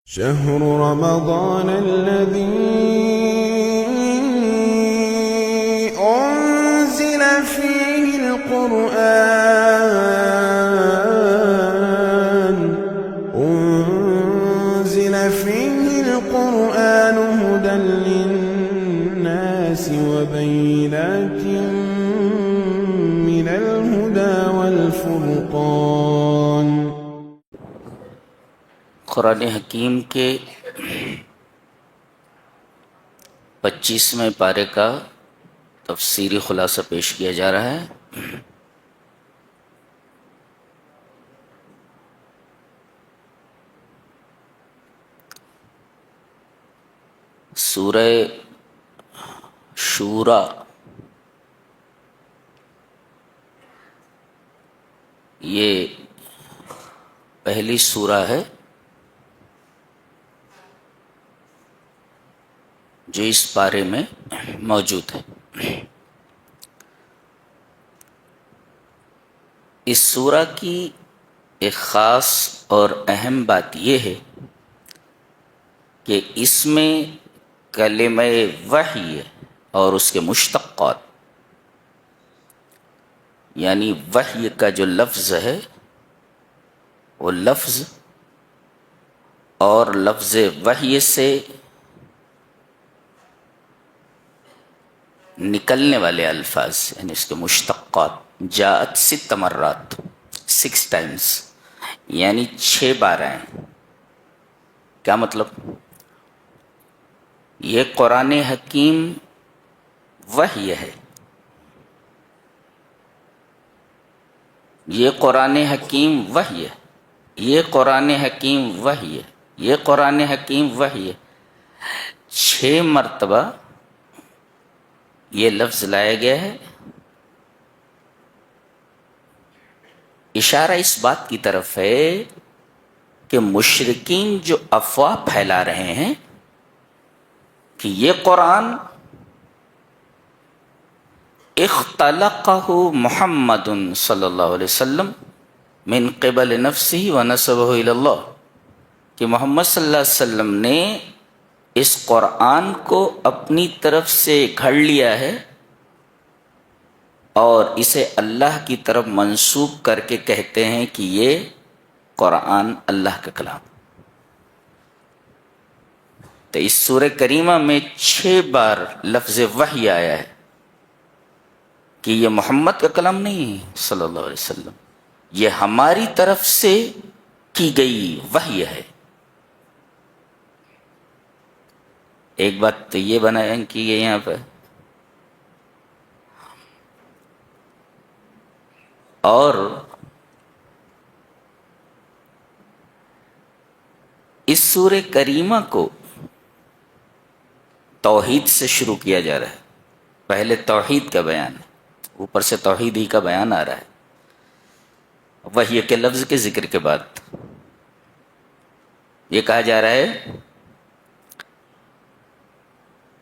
شهر رمضان الذي أنزل فيه القرآن هدى للناس وبينات من الهدى والفرقان۔ قرآن حکیم کے 25ویں پارے کا تفسیری خلاصہ پیش کیا جا رہا ہے۔ سورہ شورا یہ پہلی سورہ ہے جو اس پارے میں موجود ہے۔ اس سورہ کی ایک خاص اور اہم بات یہ ہے کہ اس میں کلمہ وحی اور اس کے مشتقات، یعنی وحی کا جو لفظ ہے وہ لفظ اور لفظ وحی سے نکلنے والے الفاظ، یعنی اس کے مشتقات، جاءت 6 مرات، 6 ٹائمز، یعنی 6 بار آئے۔ کیا مطلب؟ یہ قرآن حکیم وحی ہے، یہ قرآن حکیم وحی ہے، یہ قرآن حکیم وحی ہے، یہ قرآن حکیم وحی ہے۔ 6 مرتبہ یہ لفظ لایا گیا ہے، اشارہ اس بات کی طرف ہے کہ مشرکین جو افواہ پھیلا رہے ہیں کہ یہ قرآن اختلقہ محمد صلی اللہ علیہ وسلم من قبل نفسہ ونسبہ الی اللہ، کہ محمد صلی اللہ علیہ وسلم نے اس قرآن کو اپنی طرف سے گھڑ لیا ہے اور اسے اللہ کی طرف منسوب کر کے کہتے ہیں کہ یہ قرآن اللہ کا کلام۔ تو اس سورہ کریمہ میں 6 بار لفظ وحی آیا ہے کہ یہ محمد کا کلام نہیں ہے صلی اللہ علیہ وسلم، یہ ہماری طرف سے کی گئی وحی ہے۔ ایک بات تو یہ بیان کی گئی یہاں پہ، اور اس سورہ کریمہ کو توحید سے شروع کیا جا رہا ہے۔ پہلے توحید کا بیان ہے، اوپر سے توحید ہی کا بیان آ رہا ہے وحی کے لفظ کے ذکر کے بعد۔ یہ کہا جا رہا ہے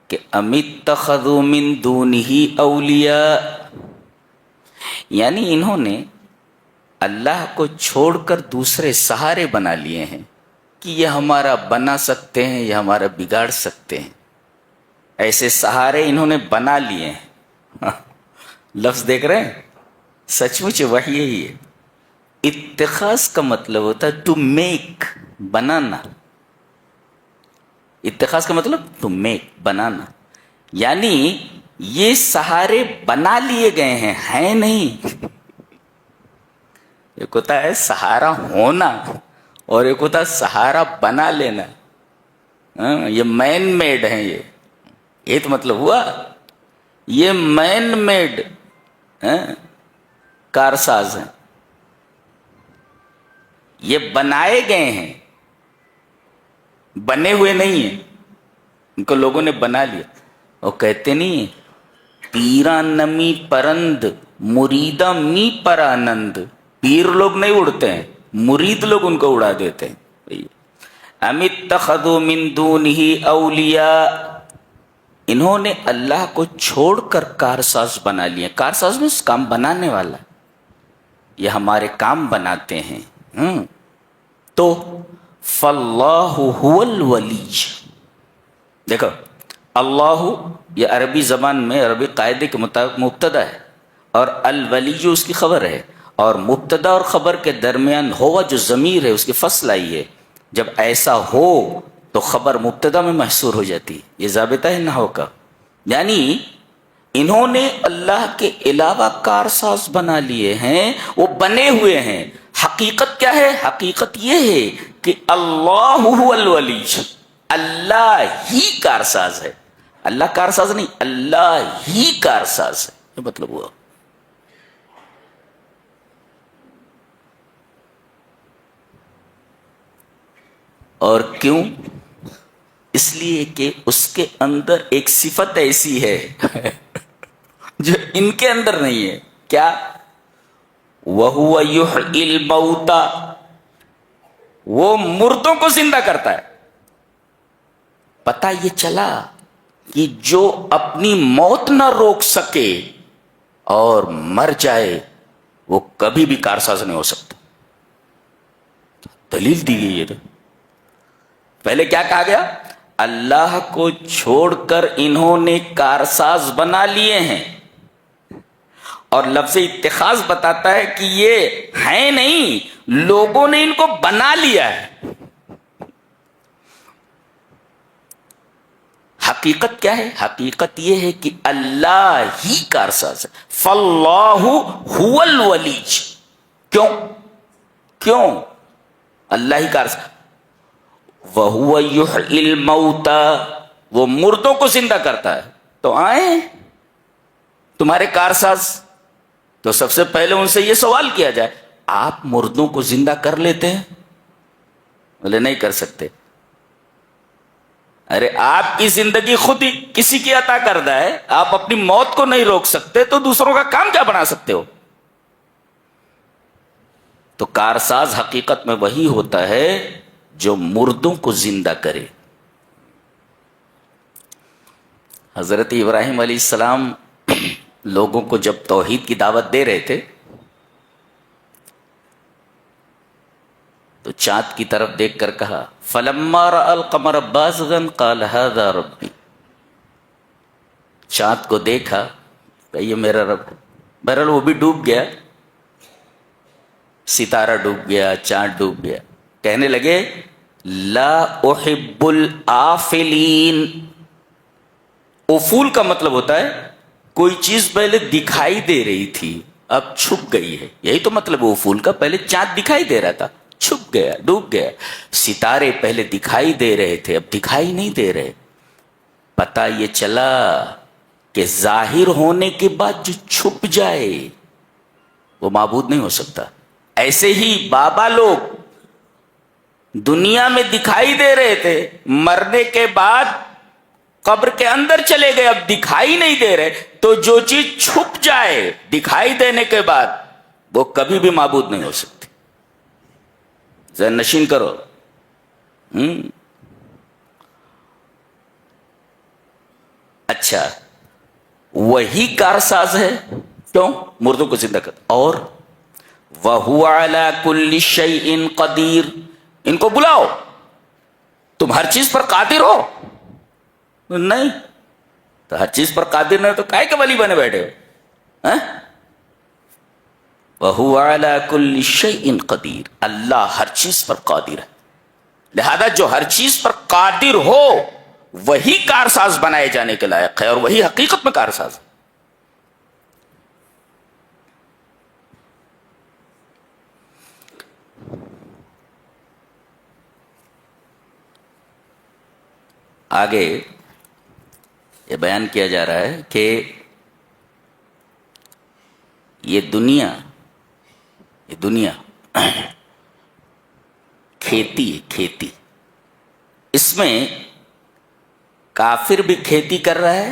کہ ام اتخذوا من دونہ اولیاء، یعنی انہوں نے اللہ کو چھوڑ کر دوسرے سہارے بنا لیے ہیں کہ یہ ہمارا بنا سکتے ہیں، یہ ہمارا بگاڑ سکتے ہیں۔ ایسے سہارے انہوں نے بنا لیے ہیں۔ لفظ دیکھ رہے ہیں، سچ مچ وحی ہی ہے۔ اتخاذ کا مطلب ہوتا ہے ٹو میک، بنانا۔ اتخاذ کا مطلب ٹو میک، بنانا، یعنی یہ سہارے بنا لیے گئے ہیں نہیں۔ ایک ہوتا ہے سہارا ہونا اور ایک ہوتا ہے سہارا بنا لینا۔ یہ مین میڈ ہیں، یہ تو مطلب ہوا یہ مین میڈ کارساز ہیں، یہ بنائے گئے ہیں، بنے ہوئے نہیں ہیں، ان کو لوگوں نے بنا لیا۔ اور کہتے نہیں پیرا نمی پرند مریدہ می پرانند، پیر لوگ نہیں اڑتے ہیں، مرید لوگ ان کو اڑا دیتے ہیں۔ ام اتخذوا من دونہ اولیاء، انہوں نے اللہ کو چھوڑ کر کارساز بنا لیے۔ کارساز میں کام بنانے والا، یہ ہمارے کام بناتے ہیں۔ تو فاللہ هو الولی. دیکھو اللہ یہ عربی زبان میں عربی قاعدے کے مطابق مبتدا ہے اور الولی جو اس کی خبر ہے، اور مبتدا اور خبر کے درمیان ہوا جو ضمیر ہے اس کی فصل آئی ہے. جب ایسا ہو تو خبر مبتدا میں محصور ہو جاتی ہے. یہ ضابطہ ہے نحو کا. یعنی انہوں نے اللہ کے علاوہ کارساز بنا لیے ہیں، وہ بنے ہوئے ہیں. حقیقت کیا ہے؟ حقیقت یہ ہے کہ اللہ هو الولی، اللہ ہی کارساز ہے. اللہ کارساز نہیں، اللہ ہی کارساز ہے. یہ مطلب ہوا. اور کیوں؟ اس لیے کہ اس کے اندر ایک صفت ایسی ہے جو ان کے اندر نہیں ہے. کیا؟ وَهُوَ يُحْيِي الْمَوْتَى، وہ مردوں کو زندہ کرتا ہے. پتہ یہ چلا کہ جو اپنی موت نہ روک سکے اور مر جائے وہ کبھی بھی کارساز نہیں ہو سکتا. دلیل دی گئی ہے. پہلے کیا کہا گیا؟ اللہ کو چھوڑ کر انہوں نے کارساز بنا لیے ہیں، اور لفظ اتخاذ بتاتا ہے کہ یہ ہیں نہیں، لوگوں نے ان کو بنا لیا ہے. حقیقت کیا ہے؟ حقیقت یہ ہے کہ اللہ ہی کارساز ہے. فاللہ هو الولی. کیوں اللہ ہی کارساز؟ وَهُوَ يُحْيِي الْمَوْتَى، وہ مردوں کو زندہ کرتا ہے. تو آئیں تمہارے کارساز. تو سب سے پہلے ان سے یہ سوال کیا جائے، آپ مردوں کو زندہ کر لیتے ہیں؟ بولے نہیں کر سکتے. ارے آپ کی زندگی خود ہی کسی کی عطا کردہ ہے، آپ اپنی موت کو نہیں روک سکتے تو دوسروں کا کام کیا بنا سکتے ہو؟ تو کارساز حقیقت میں وہی ہوتا ہے جو مردوں کو زندہ کرے. حضرت ابراہیم علیہ السلام لوگوں کو جب توحید کی دعوت دے رہے تھے تو چاند کی طرف دیکھ کر کہا فَلَمَّا رَأَى الْقَمَرَ بَازِغًا قَالَ هَذَا رَبِّي. چاند کو دیکھا کہ یہ میرا رب ہے. بہرحال وہ بھی ڈوب گیا، ستارہ ڈوب گیا، چاند ڈوب گیا. کہنے لگے لا احب الآفلین. افول کا مطلب ہوتا ہے کوئی چیز پہلے دکھائی دے رہی تھی اب چھپ گئی ہے. یہی تو مطلب افول کا. پہلے چاند دکھائی دے رہا تھا، چھپ گیا، ڈوب گیا. ستارے پہلے دکھائی دے رہے تھے اب دکھائی نہیں دے رہے. پتہ یہ چلا کہ ظاہر ہونے کے بعد جو چھپ جائے وہ معبود نہیں ہو سکتا. ایسے ہی بابا لوگ دنیا میں دکھائی دے رہے تھے، مرنے کے بعد قبر کے اندر چلے گئے، اب دکھائی نہیں دے رہے. تو جو چیز چھپ جائے دکھائی دینے کے بعد وہ کبھی بھی معبود نہیں ہو سکتی. ذہن نشین کرو. اچھا وہی کارساز ہے. کیوں؟ مردوں کو زندہ کرتا. اور وَهُوَ عَلَى كُلِّ شَيْءٍ قَدِيرٌ. ان کو بلاؤ، تم ہر چیز پر قادر ہو. نہیں تو ہر چیز پر قادر نہیں تو کائے کے ولی بنے بیٹھے ہو؟ وَهُوَ عَلَى كُلِّ شَيْءٍ قَدِيرٌ. اللہ ہر چیز پر قادر ہے. لہذا جو ہر چیز پر قادر ہو وہی کارساز بنائے جانے کے لائق ہے، اور وہی حقیقت میں کارساز ہے. آگے یہ بیان کیا جا رہا ہے کہ یہ دنیا کھیتی ہے. کھیتی، اس میں کافر بھی کھیتی کر رہا ہے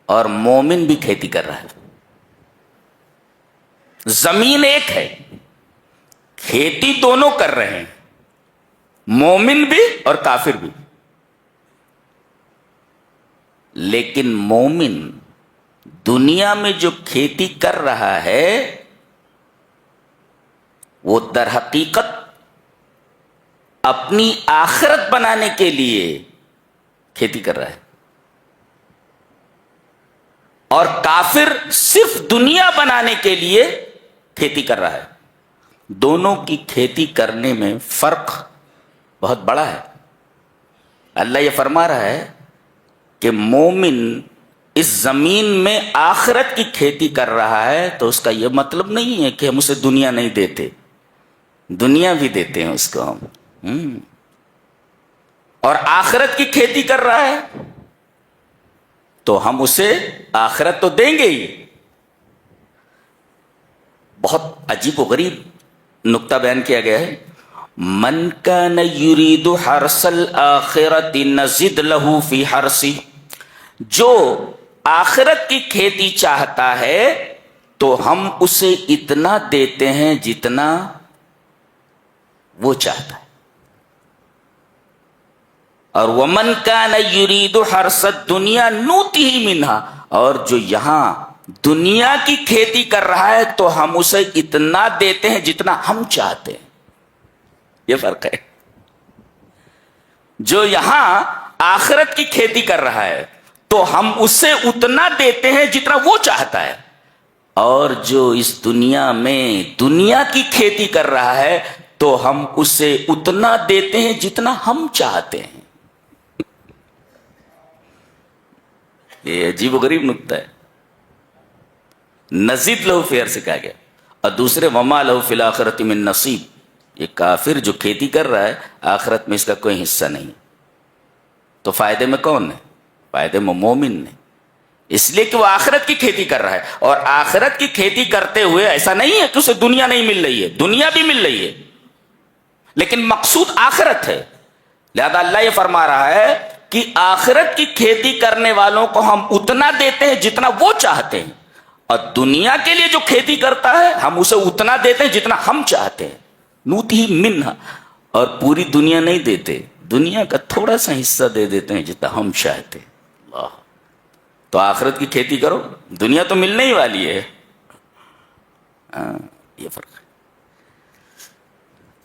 اور مومن بھی کھیتی کر رہا ہے. زمین ایک ہے، کھیتی دونوں کر رہے ہیں، مومن بھی اور کافر بھی. لیکن مومن دنیا میں جو کھیتی کر رہا ہے وہ در حقیقت اپنی آخرت بنانے کے لیے کھیتی کر رہا ہے، اور کافر صرف دنیا بنانے کے لیے کھیتی کر رہا ہے. دونوں کی کھیتی کرنے میں فرق بہت بڑا ہے. اللہ یہ فرما رہا ہے کہ مومن اس زمین میں آخرت کی کھیتی کر رہا ہے، تو اس کا یہ مطلب نہیں ہے کہ ہم اسے دنیا نہیں دیتے، دنیا بھی دیتے ہیں اس کو ہم. اور آخرت کی کھیتی کر رہا ہے تو ہم اسے آخرت تو دیں گے ہی. بہت عجیب و غریب نقطہ بیان کیا گیا ہے. من کان یرید حرث الآخرۃ نزد لہ فی حرثہ، جو آخرت کی کھیتی چاہتا ہے تو ہم اسے اتنا دیتے ہیں جتنا وہ چاہتا ہے. اور ومن کان یرید حرث الدنیا نؤتہ منہا، اور جو یہاں دنیا کی کھیتی کر رہا ہے تو ہم اسے اتنا دیتے ہیں جتنا ہم چاہتے ہیں. یہ فرق ہے. جو یہاں آخرت کی کھیتی کر رہا ہے تو ہم اسے اتنا دیتے ہیں جتنا وہ چاہتا ہے، اور جو اس دنیا میں دنیا کی کھیتی کر رہا ہے تو ہم اسے اتنا دیتے ہیں جتنا ہم چاہتے ہیں. یہ عجیب و غریب نقطہ ہے. نزید لہو فی حرثہ سے کہا گیا، اور دوسرے وما لہو فی الآخرۃ من نصیب. یہ کافر جو کھیتی کر رہا ہے آخرت میں اس کا کوئی حصہ نہیں. تو فائدے میں کون ہے؟ فائدے میں مومن نے، اس لیے کہ وہ آخرت کی کھیتی کر رہا ہے. اور آخرت کی کھیتی کرتے ہوئے ایسا نہیں ہے کہ اسے دنیا نہیں مل رہی ہے، دنیا بھی مل رہی ہے، لیکن مقصود آخرت ہے. لہذا اللہ یہ فرما رہا ہے کہ آخرت کی کھیتی کرنے والوں کو ہم اتنا دیتے ہیں جتنا وہ چاہتے ہیں، اور دنیا کے لیے جو کھیتی کرتا ہے ہم اسے اتنا دیتے ہیں جتنا ہم چاہتے ہیں. نوتی منہا، اور پوری دنیا نہیں دیتے، دنیا کا تھوڑا سا حصہ دے دیتے ہیں جتنا ہم چاہتے ہیں. اللہ. تو آخرت کی کھیتی کرو، دنیا تو ملنے ہی والی ہے. یہ فرق ہے.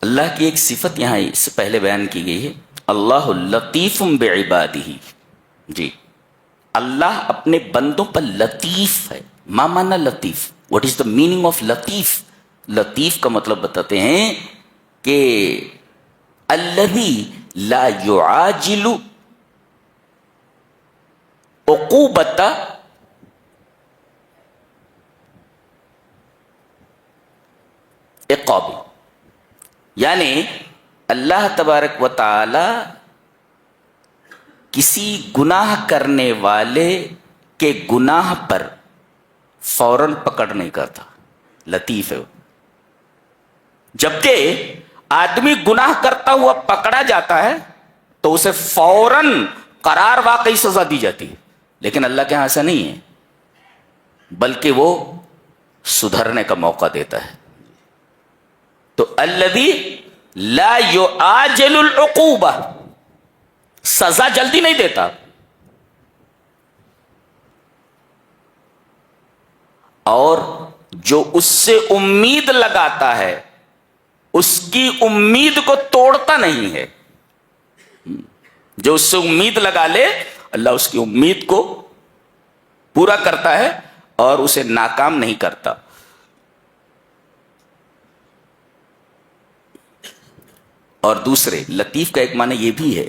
اللہ کی ایک صفت یہاں اس سے پہلے بیان کی گئی ہے، اللہ لطیف بعبادہ. جی، اللہ اپنے بندوں پر لطیف ہے. ما معنی لطیف؟ What is the meaning of لطیف؟ لطیف کا مطلب بتاتے ہیں کہ الذی لا یعاجل عقوبۃ عقاب. یعنی اللہ تبارک و تعالی کسی گناہ کرنے والے کے گناہ پر فوراً پکڑ نہیں کرتا. لطیف ہے وہ. جبکہ آدمی گناہ کرتا ہوا پکڑا جاتا ہے تو اسے فوراً قرار واقعی سزا دی جاتی ہے، لیکن اللہ کے یہاں ایسا نہیں ہے، بلکہ وہ سدھرنے کا موقع دیتا ہے. تو الذی لا یعاجل العقوبہ، سزا جلدی نہیں دیتا. اور جو اس سے امید لگاتا ہے اس کی امید کو توڑتا نہیں ہے. جو اس سے امید لگا لے اللہ اس کی امید کو پورا کرتا ہے اور اسے ناکام نہیں کرتا. اور دوسرے لطیف کا ایک معنی یہ بھی ہے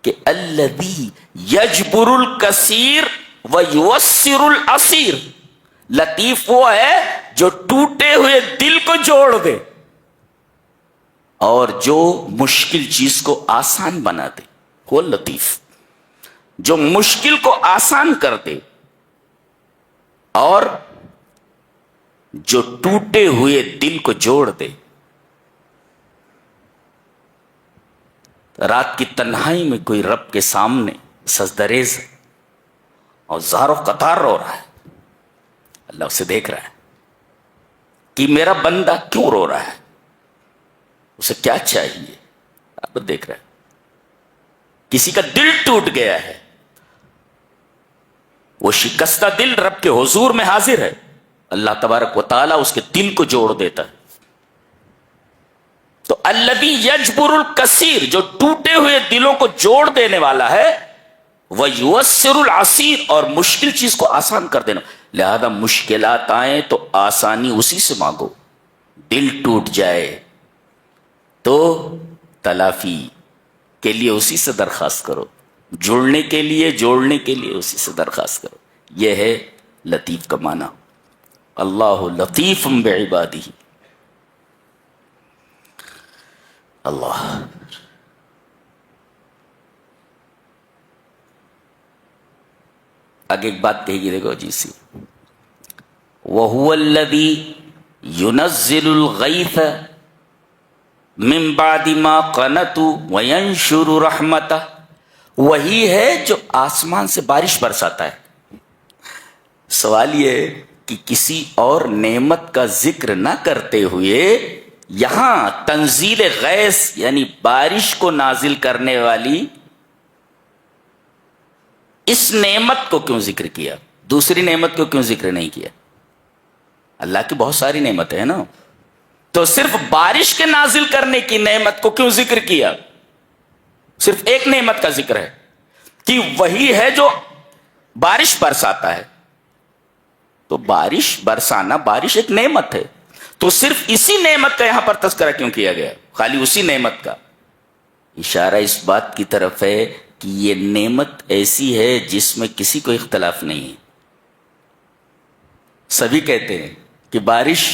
کہ الذی یجبر الکثیر ویوسر الاسیر. لطیف وہ ہے جو ٹوٹے ہوئے دل کو جوڑ دے اور جو مشکل چیز کو آسان بنا دے. وہ لطیف جو مشکل کو آسان کر دے اور جو ٹوٹے ہوئے دل کو جوڑ دے. رات کی تنہائی میں کوئی رب کے سامنے سجدریز ہے اور زار و قطار رو رہا ہے. اللہ اسے دیکھ رہا ہے کہ میرا بندہ کیوں رو رہا ہے، اسے کیا چاہیے. آپ دیکھ رہے ہیں کسی کا دل ٹوٹ گیا ہے، وہ شکستہ دل رب کے حضور میں حاضر ہے. اللہ تبارک و تعالیٰ اس کے دل کو جوڑ دیتا ہے. تو الذی یجبر الکثیر، جو ٹوٹے ہوئے دلوں کو جوڑ دینے والا ہے، ویسر العسیر، اور مشکل چیز کو آسان کر دینا. لہذا مشکلات آئیں تو آسانی اسی سے مانگو. دل ٹوٹ جائے تو تلافی کے لیے اسی سے درخواست کرو، جوڑنے کے لیے اسی سے درخواست کرو. یہ ہے لطیف کا معنی. اللہ لطیف بعبادہ. اللہ آگے ایک بات کہی گی، دیکھو جی سی، وَهُوَ الَّذِي يُنَزِّلُ الْغَيْثَ مِن بَعْدِ مَا قَنَطُوا وَيَنشُرُ رَحْمَتَهُ. وہی ہے جو آسمان سے بارش برساتا ہے. سوال یہ ہے کہ کسی اور نعمت کا ذکر نہ کرتے ہوئے یہاں تنزیل غیث یعنی بارش کو نازل کرنے والی اس نعمت کو کیوں ذکر کیا؟ دوسری نعمت کو کیوں ذکر نہیں کیا؟ اللہ کی بہت ساری نعمتیں ہیں نا، تو صرف بارش کے نازل کرنے کی نعمت کو کیوں ذکر کیا؟ صرف ایک نعمت کا ذکر ہے کہ وہی ہے جو بارش برساتا ہے. تو بارش برسانا، بارش ایک نعمت ہے، تو صرف اسی نعمت کا یہاں پر تذکرہ کیوں کیا گیا؟ خالی اسی نعمت کا. اشارہ اس بات کی طرف ہے کہ یہ نعمت ایسی ہے جس میں کسی کو اختلاف نہیں ہے. سبھی کہتے ہیں کہ بارش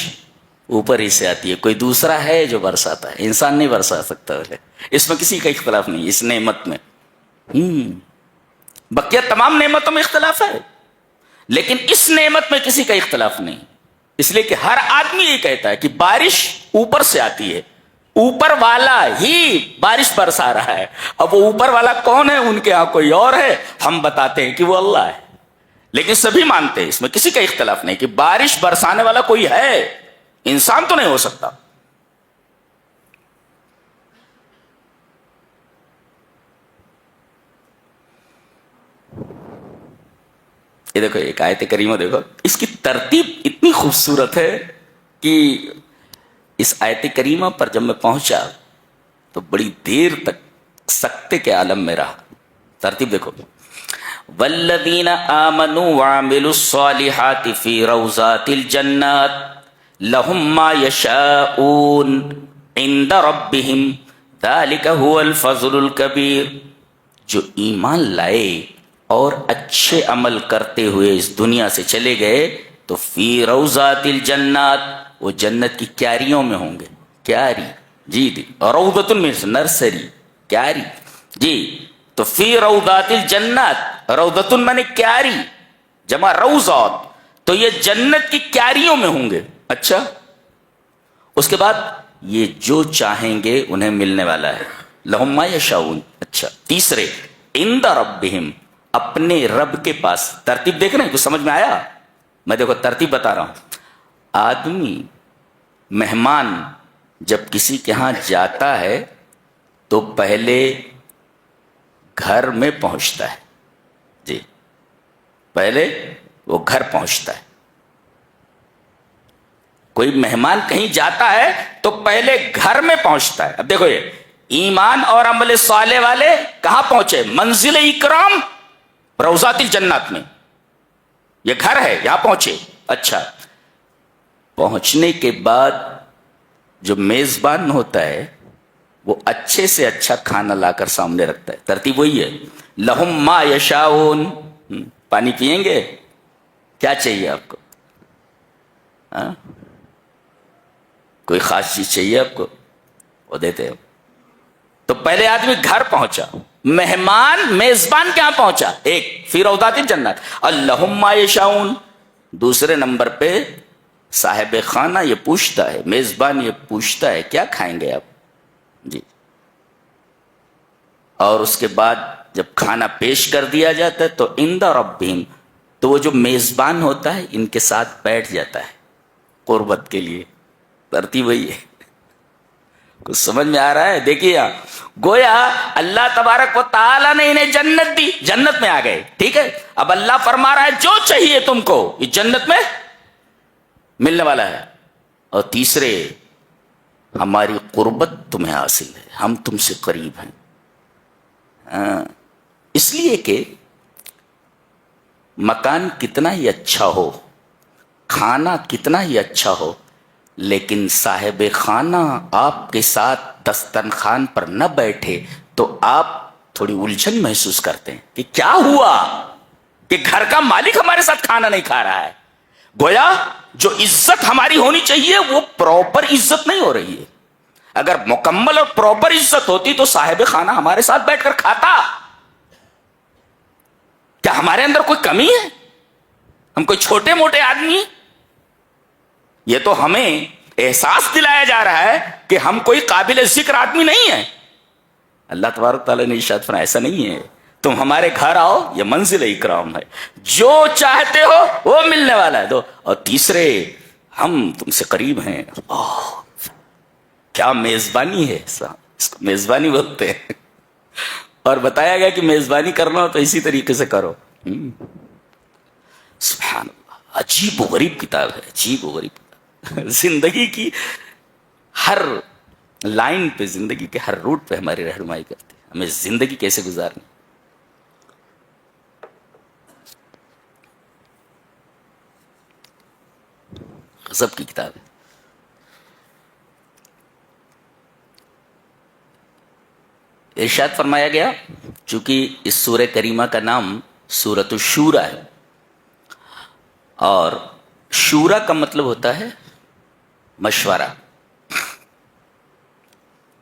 اوپر ہی سے آتی ہے، کوئی دوسرا ہے جو برساتا ہے، انسان نہیں برسا سکتا. اس میں کسی کا اختلاف نہیں اس نعمت میں. بقیہ تمام نعمتوں میں اختلاف ہے، لیکن اس نعمت میں کسی کا اختلاف نہیں، اس لیے کہ ہر آدمی یہ کہتا ہے کہ بارش اوپر سے آتی ہے، اوپر والا ہی بارش برسا رہا ہے. اب وہ اوپر والا کون ہے؟ ان کے ہاں کوئی اور ہے، ہم بتاتے ہیں کہ وہ اللہ ہے. لیکن سبھی مانتے ہیں، اس میں کسی کا اختلاف نہیں کہ بارش برسانے والا کوئی ہے، انسان تو نہیں ہو سکتا. یہ دیکھو ایک آیت کریمہ، دیکھو اس کی ترتیب اتنی خوبصورت ہے کہ اس آیت کریمہ پر جب میں پہنچا تو بڑی دیر تک سکتے کے عالم میں رہا. ترتیب دیکھو، والذین آمنوا وعملوا الصالحات فی روضات الجنات لهم ما یشاءون عند ربهم ذلک هو الفضل الکبیر. جو ایمان لائے اور اچھے عمل کرتے ہوئے اس دنیا سے چلے گئے تو فی روضات الجنات، وہ جنت کی کیاریوں میں ہوں گے. کیاری جی روضۃ میں نرسری، کیاری جی. تو فی روضات الجنات، روضۃ میں کیاری جمع روضات، تو یہ جنت کی کیاریوں میں ہوں گے. اچھا، اس کے بعد یہ جو چاہیں گے انہیں ملنے والا ہے. لہم ما یشاؤون. اچھا، تیسرے عند ربہم، اپنے رب کے پاس. ترتیب دیکھ رہے ہیں؟ کچھ سمجھ میں آیا؟ میں دیکھو ترتیب بتا رہا ہوں. آدمی مہمان جب کسی کے ہاں جاتا ہے تو پہلے گھر میں پہنچتا ہے. جی، پہلے وہ گھر پہنچتا ہے. کوئی مہمان کہیں جاتا ہے تو پہلے گھر میں پہنچتا ہے. اب دیکھو یہ ایمان اور عمل صالح والے کہاں پہنچے؟ منزل اکرام روضات الجنات میں. یہ گھر ہے، یہاں پہنچے. اچھا، پہنچنے کے بعد جو میزبان ہوتا ہے وہ اچھے سے اچھا کھانا لا کر سامنے رکھتا ہے. ترتیب وہی ہے، لہم ما یشاؤون. پانی پیئیں گے؟ کیا چاہیے آپ کو؟ کوئی خاص چیز چاہیے آپ کو؟ وہ دیتے ہیں. تو پہلے آدمی گھر پہنچا، مہمان میزبان کہاں پہنچا؟ ایک فی روضات الجنات اللہم ما یشاؤون. دوسرے نمبر پہ صاحب خانہ یہ پوچھتا ہے، میزبان یہ پوچھتا ہے کیا کھائیں گے آپ؟ جی. اور اس کے بعد جب کھانا پیش کر دیا جاتا ہے تو عند ربہم، تو وہ جو میزبان ہوتا ہے ان کے ساتھ بیٹھ جاتا ہے قربت کے لیے. ترتیب وہی ہے. کچھ سمجھ میں آ رہا ہے؟ دیکھیے گویا اللہ تبارک و تعالیٰ نے انہیں جنت دی، جنت میں آ گئے. ٹھیک ہے، اب اللہ فرما رہا ہے جو چاہیے تم کو یہ جنت میں ملنے والا ہے. اور تیسرے ہماری قربت تمہیں حاصل ہے، ہم تم سے قریب ہیں. اس لیے کہ مکان کتنا ہی اچھا ہو، کھانا کتنا ہی اچھا ہو، لیکن صاحب خانہ آپ کے ساتھ دسترخوان پر نہ بیٹھے تو آپ تھوڑی الجھن محسوس کرتے ہیں کہ کیا ہوا کہ گھر کا مالک ہمارے ساتھ کھانا نہیں کھا رہا ہے. گویا جو عزت ہماری ہونی چاہیے وہ پراپر عزت نہیں ہو رہی ہے. اگر مکمل اور پراپر عزت ہوتی تو صاحب خانہ ہمارے ساتھ بیٹھ کر کھاتا. کیا ہمارے اندر کوئی کمی ہے؟ ہم کوئی چھوٹے موٹے آدمی ہیں؟ یہ تو ہمیں احساس دلایا جا رہا ہے کہ ہم کوئی قابل ذکر آدمی نہیں ہیں. اللہ تبارک تعالیٰ نے ارشاد فرمایا ایسا نہیں ہے، تم ہمارے گھر آؤ، یہ منزل اکرام ہے، جو چاہتے ہو وہ ملنے والا ہے. دو اور تیسرے، ہم تم سے قریب ہیں. کیا میزبانی ہے، اس کو میزبانی بولتے ہیں. اور بتایا گیا کہ میزبانی کرنا ہو تو اسی طریقے سے کرو. سبحان اللہ، عجیب و غریب کتاب ہے، عجیب و غریب کتاب. زندگی کی ہر لائن پہ، زندگی کے ہر روٹ پہ ہماری رہنمائی کرتی ہے، ہمیں زندگی کیسے گزارنی. غضب کی کتاب ہے. ارشاد فرمایا گیا، چونکہ اس سورہ کریمہ کا نام سورۃ الشورى ہے، اور شورا کا مطلب ہوتا ہے مشورہ.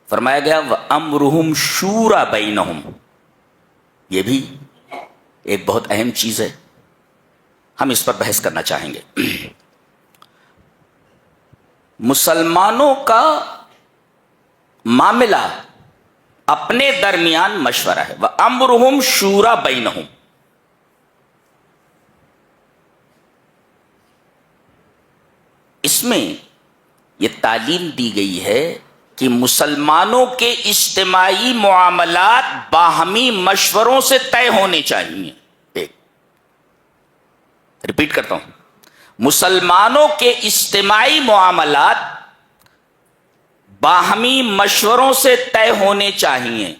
فرمایا گیا وَأَمْرُهُمْ شُورَى بَيْنَهُمْ. یہ بھی ایک بہت اہم چیز ہے، ہم اس پر بحث کرنا چاہیں گے. مسلمانوں کا معاملہ اپنے درمیان مشورہ ہے. وَأَمْرُهُمْ شُورَى بَيْنَهُمْ. اس میں یہ تعلیم دی گئی ہے کہ مسلمانوں کے اجتماعی معاملات باہمی مشوروں سے طے ہونے چاہیے. ایک ریپیٹ کرتا ہوں، مسلمانوں کے اجتماعی معاملات باہمی مشوروں سے طے ہونے چاہیے.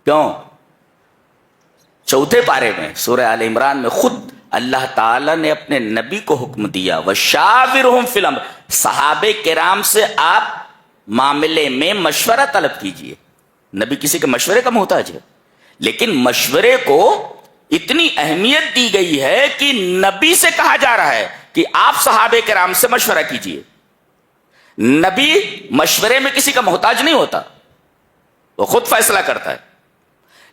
کیوں؟ چوتھے پارے میں سورہ آل عمران میں خود اللہ تعالیٰ نے اپنے نبی کو حکم دیا وَشَاوِرْهُمْ فِي الْأَمْرِ. صحابہ کرام سے آپ معاملے میں مشورہ طلب کیجئے. نبی کسی کے مشورے کا محتاج ہے، لیکن مشورے کو اتنی اہمیت دی گئی ہے کہ نبی سے کہا جا رہا ہے کہ آپ صحابہ کرام سے مشورہ کیجئے. نبی مشورے میں کسی کا محتاج نہیں ہوتا، وہ خود فیصلہ کرتا ہے.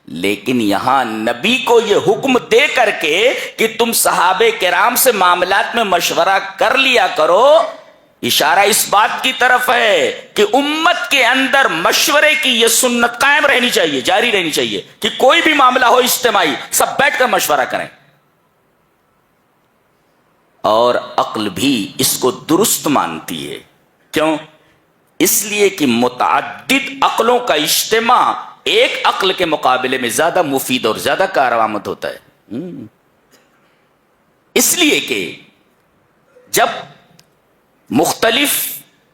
لیکن یہاں نبی کو یہ حکم دے کر کے کہ تم صحابہ کرام سے معاملات میں مشورہ کر لیا کرو، اشارہ اس بات کی طرف ہے کہ امت کے اندر مشورے کی یہ سنت قائم رہنی چاہیے، جاری رہنی چاہیے کہ کوئی بھی معاملہ ہو اجتماعی سب بیٹھ کر مشورہ کریں. اور عقل بھی اس کو درست مانتی ہے. کیوں؟ اس لیے کہ متعدد عقلوں کا اجتماع ایک عقل کے مقابلے میں زیادہ مفید اور زیادہ کارآمد ہوتا ہے. اس لیے کہ جب مختلف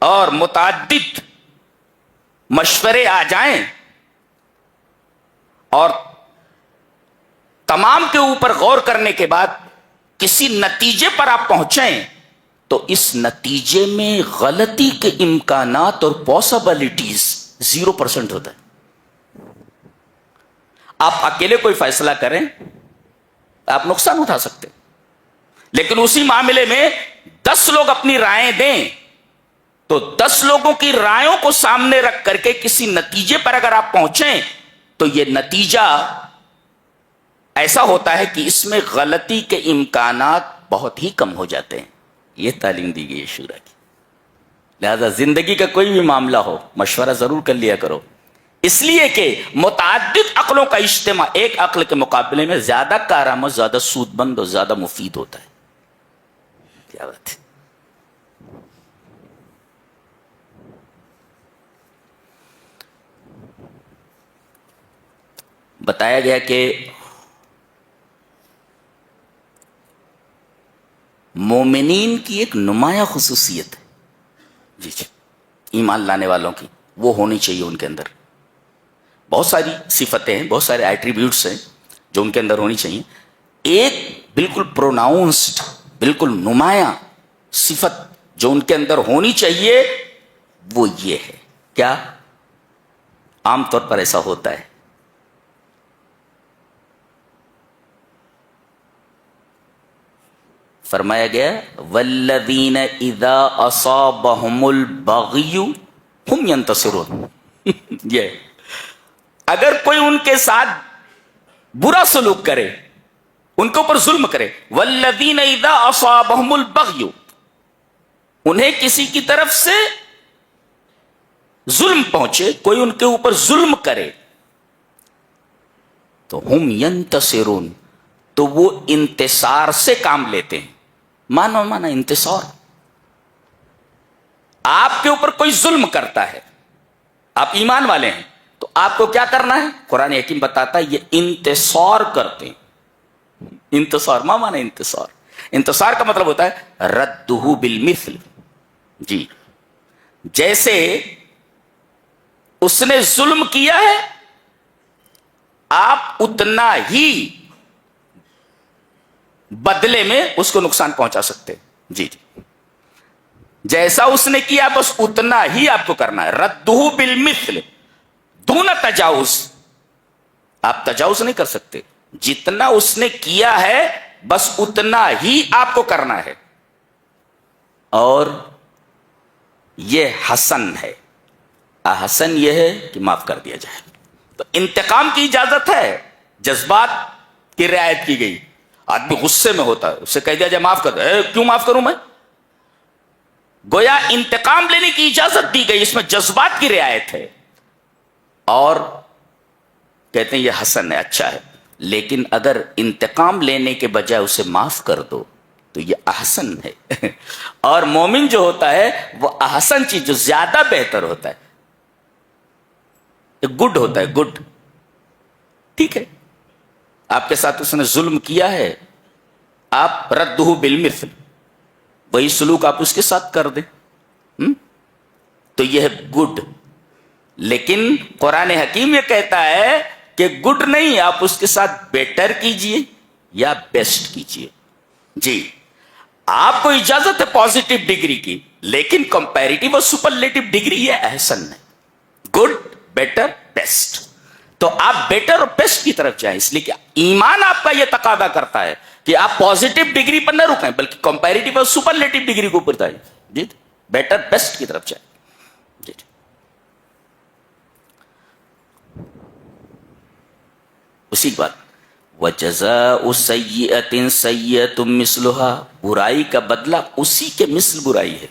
اور متعدد مشورے آ جائیں اور تمام کے اوپر غور کرنے کے بعد کسی نتیجے پر آپ پہنچیں تو اس نتیجے میں غلطی کے امکانات اور پاسبلٹیز 0% ہوتا ہے. آپ اکیلے کوئی فیصلہ کریں آپ نقصان اٹھا سکتے، لیکن اسی معاملے میں 10 لوگ اپنی رائے دیں تو 10 لوگوں کی رائےوں کو سامنے رکھ کر کے کسی نتیجے پر اگر آپ پہنچیں تو یہ نتیجہ ایسا ہوتا ہے کہ اس میں غلطی کے امکانات بہت ہی کم ہو جاتے ہیں. یہ تعلیم دی گئی ہے شورا کی. لہذا زندگی کا کوئی بھی معاملہ ہو مشورہ ضرور کر لیا کرو، اس لیے کہ متعدد عقلوں کا اجتماع ایک عقل کے مقابلے میں زیادہ کارآمد، زیادہ سود مند اور زیادہ مفید ہوتا ہے. کیا بات ہے. بتایا گیا کہ مومنین کی ایک نمایاں خصوصیت ہے. جی ایمان لانے والوں کی وہ ہونی چاہیے ان کے اندر. بہت ساری صفتیں ہیں, بہت سارے ایٹریبیوٹس ہیں جو ان کے اندر ہونی چاہیے. ایک بالکل پروناؤنسڈ, بالکل نمایاں صفت جو ان کے اندر ہونی چاہیے وہ یہ ہے. کیا؟ عام طور پر ایسا ہوتا ہے, فرمایا گیا والذین اذا اصابہم البغی ہم ینتصرون. یہ اگر کوئی ان کے ساتھ برا سلوک کرے, ان کے اوپر ظلم کرے, والذین اذا اصابہم البغی, انہیں کسی کی طرف سے ظلم پہنچے, کوئی ان کے اوپر ظلم کرے, تو ہم ینتصرون, تو وہ انتصار سے کام لیتے ہیں. مانا انتصار. آپ کے اوپر کوئی ظلم کرتا ہے, آپ ایمان والے ہیں, تو آپ کو کیا کرنا ہے؟ قرآن حکیم بتاتا ہے یہ انتصار کرتے ہیں. انتصار مانا انتصار. انتصار کا مطلب ہوتا ہے ردہ بالمثل. جی, جیسے اس نے ظلم کیا ہے آپ اتنا ہی بدلے میں اس کو نقصان پہنچا سکتے. جی جی, جیسا اس نے کیا بس اتنا ہی آپ کو کرنا ہے. ردہ بالمثل دون تجاوز, آپ تجاوز نہیں کر سکتے, جتنا اس نے کیا ہے بس اتنا ہی آپ کو کرنا ہے. اور یہ حسن ہے. احسن یہ ہے کہ معاف کر دیا جائے. تو انتقام کی اجازت ہے, جذبات کی رعایت کی گئی. آدمی غصے میں ہوتا ہے, اسے کہہ دیا جائے معاف کر دے, کیوں معاف کروں میں؟ گویا انتقام لینے کی اجازت دی گئی, اس میں جذبات کی رعایت ہے. اور کہتے ہیں یہ حسن ہے, اچھا ہے. لیکن اگر انتقام لینے کے بجائے اسے معاف کر دو تو یہ احسن ہے. اور مومن جو ہوتا ہے وہ احسن چیز, جو زیادہ بہتر ہوتا ہے, گڈ ہوتا ہے, گڈ. ٹھیک ہے, آپ کے ساتھ اس نے ظلم کیا ہے, آپ ردہ بالمثل, وہی سلوک آپ اس کے ساتھ کر دیں, تو یہ ہے گڈ. لیکن قرآن حکیم یہ کہتا ہے کہ گڈ نہیں, آپ اس کے ساتھ بیٹر کیجئے یا بیسٹ کیجئے. جی, آپ کو اجازت ہے پازیٹو ڈگری کی, لیکن کمپیریٹو اور سپرلیٹو ڈگری یہ احسن ہے. Good, better, best. تو آپ بیٹر اور بیسٹ کی طرف جائیں, اس لیے کہ ایمان آپ کا یہ تقاضا کرتا ہے کہ آپ پازیٹو ڈگری پر نہ رکیں بلکہ کمپیریٹو اور سپرلیٹو ڈگری کو اوپر جائیں. جی, بیٹر بیسٹ کی طرف جائیں. جی, اسی بات وَجَزَاءُ سَيِّئَةٍ سَيِّئَةٌ مِثْلُهَا, برائی کا بدلہ اسی کے مثل برائی ہے.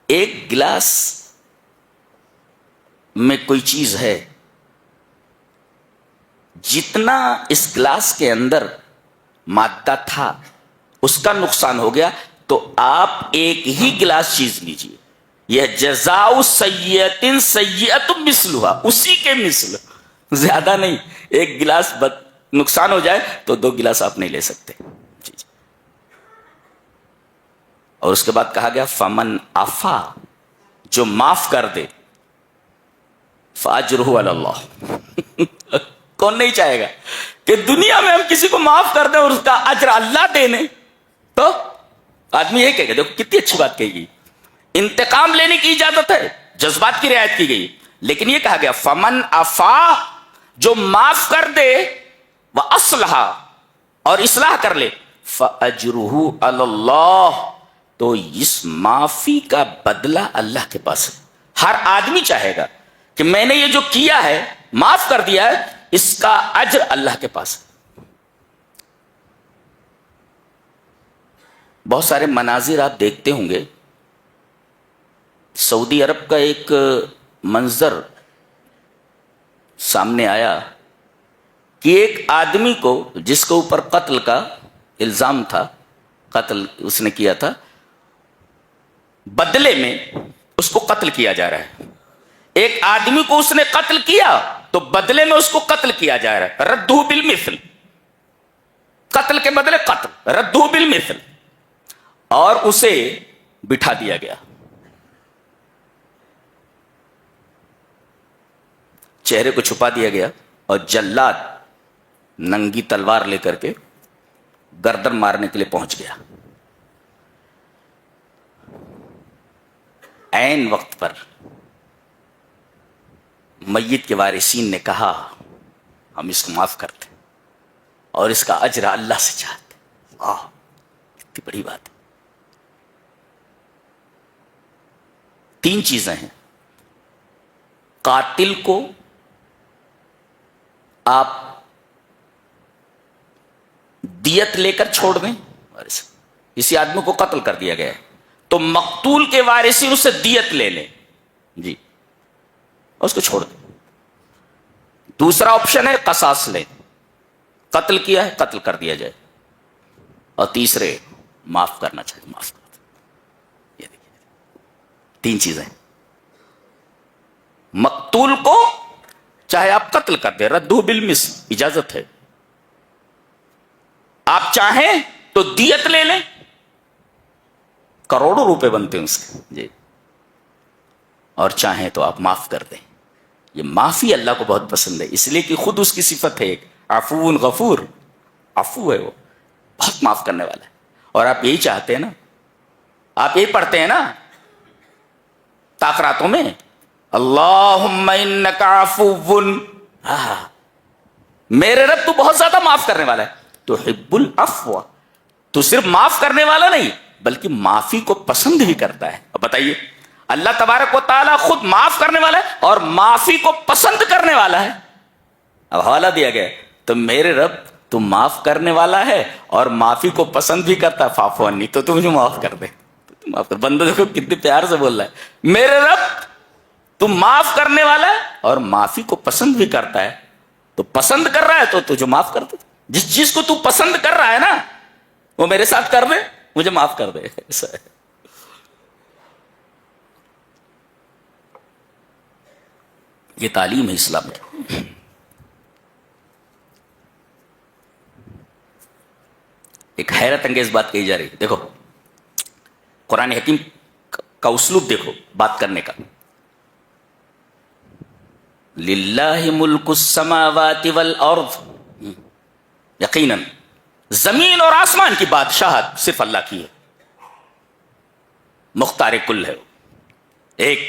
ایک گلاس میں کوئی چیز ہے, جتنا اس گلاس کے اندر مادہ تھا اس کا نقصان ہو گیا, تو آپ ایک ہی گلاس چیز لیجئے, یہ جزاء سیئۃ سیئۃ مثلھا, اسی کے مثل, زیادہ نہیں. ایک گلاس نقصان ہو جائے تو 2 گلاس آپ نہیں لے سکتے. جی جی. اور اس کے بعد کہا گیا فمن عفا, جو معاف کر دے, فاجرہ علی اللہ. کون نہیں چاہے گا کہ دنیا میں ہم کسی کو معاف کر دیں اور اس کا اجر اللہ دینے؟ تو آدمی یہ کہے گا, دیکھو کتنی اچھی بات کہی گئی. انتقام لینے کی اجازت ہے, جذبات کی رعایت کی گئی, لیکن یہ کہا گیا فمن عفا, جو معاف کر دے, واصلح, اور اصلاح کر لے, فاجرہ علی اللہ, تو اس معافی کا بدلہ اللہ کے پاس ہے. ہر آدمی چاہے گا کہ میں نے یہ جو کیا ہے, معاف کر دیا ہے, اس کا اجر اللہ کے پاس ہے. بہت سارے مناظر آپ دیکھتے ہوں گے. سعودی عرب کا ایک منظر سامنے آیا کہ ایک آدمی کو, جس کے اوپر قتل کا الزام تھا, قتل اس نے کیا تھا, بدلے میں اس کو قتل کیا جا رہا ہے. ایک آدمی کو اس نے قتل کیا تو بدلے میں اس کو قتل کیا جا رہا ہے. ردہ بالمثل, قتل کے بدلے قتل, ردہ بالمثل. اور اسے بٹھا دیا گیا. چہرے کو چھپا دیا گیا اور جلاد ننگی تلوار لے کر کے گردن مارنے کے لیے پہنچ گیا. عین وقت پر میت کے وارثین نے کہا ہم اس کو معاف کرتے اور اس کا اجر اللہ سے چاہتے. واہ کتنی بڑی بات ہے. 3 چیزیں ہیں. قاتل کو آپ دیت لے کر چھوڑ دیں. کسی آدمی کو قتل کر دیا گیا تو مقتول کے وارثین اسے دیت لے لیں جی اور اس کو چھوڑ دیں. دوسرا آپشن ہے قصاص لیں. قتل کیا ہے قتل کر دیا جائے. اور تیسرے معاف کرنا چاہیے معاف کر دیں. یہ دیکھیے 3 چیزیں. مقتول کو چاہے آپ قتل کر دیں ردہ بالمثل اجازت ہے. آپ چاہیں تو دیت لے لیں. کروڑوں روپے بنتے ہیں اس کے جی. اور چاہیں تو آپ معاف کر دیں. یہ معافی اللہ کو بہت پسند ہے اس لیے کہ خود اس کی صفت ہے ایک عفو غفور. عفو ہے وہ بہت معاف کرنے والا ہے. اور آپ یہی چاہتے ہیں نا. آپ یہی پڑھتے ہیں نا تاخراتوں میں اللہم انک عفو. میرے رب تو بہت زیادہ معاف کرنے والا ہے. تحب العفو. تو صرف معاف کرنے والا نہیں بلکہ معافی کو پسند بھی کرتا ہے. اب بتائیے اللہ تبارک و تعالیٰ خود معاف کرنے والا ہے اور معافی کو پسند کرنے والا ہے. اب حوالہ دیا گیا تو میرے رب تو معاف کرنے والا ہے اور معافی کو پسند بھی کرتا ہے. فاعف عنی تو تم مجھے معاف کر دے. معاف کر. بندہ دیکھو کتنے پیار سے بول رہا ہے میرے رب تو معاف کرنے والا ہے اور معافی کو پسند بھی کرتا ہے. تو پسند کر رہا ہے تو تجھے معاف کر دے. جس چیز کو تو پسند کر رہا ہے نا وہ میرے ساتھ کر دے مجھے معاف کر دے. ایسا ہے. یہ تعلیم ہے اسلام کی. ایک حیرت انگیز بات کہی جا رہی ہے. دیکھو قرآن حکیم کا اسلوب دیکھو بات کرنے کا. للہ ملک السماوات والارض. یقیناً زمین اور آسمان کی بادشاہت صرف اللہ کی ہے. مختار کل ہے. ایک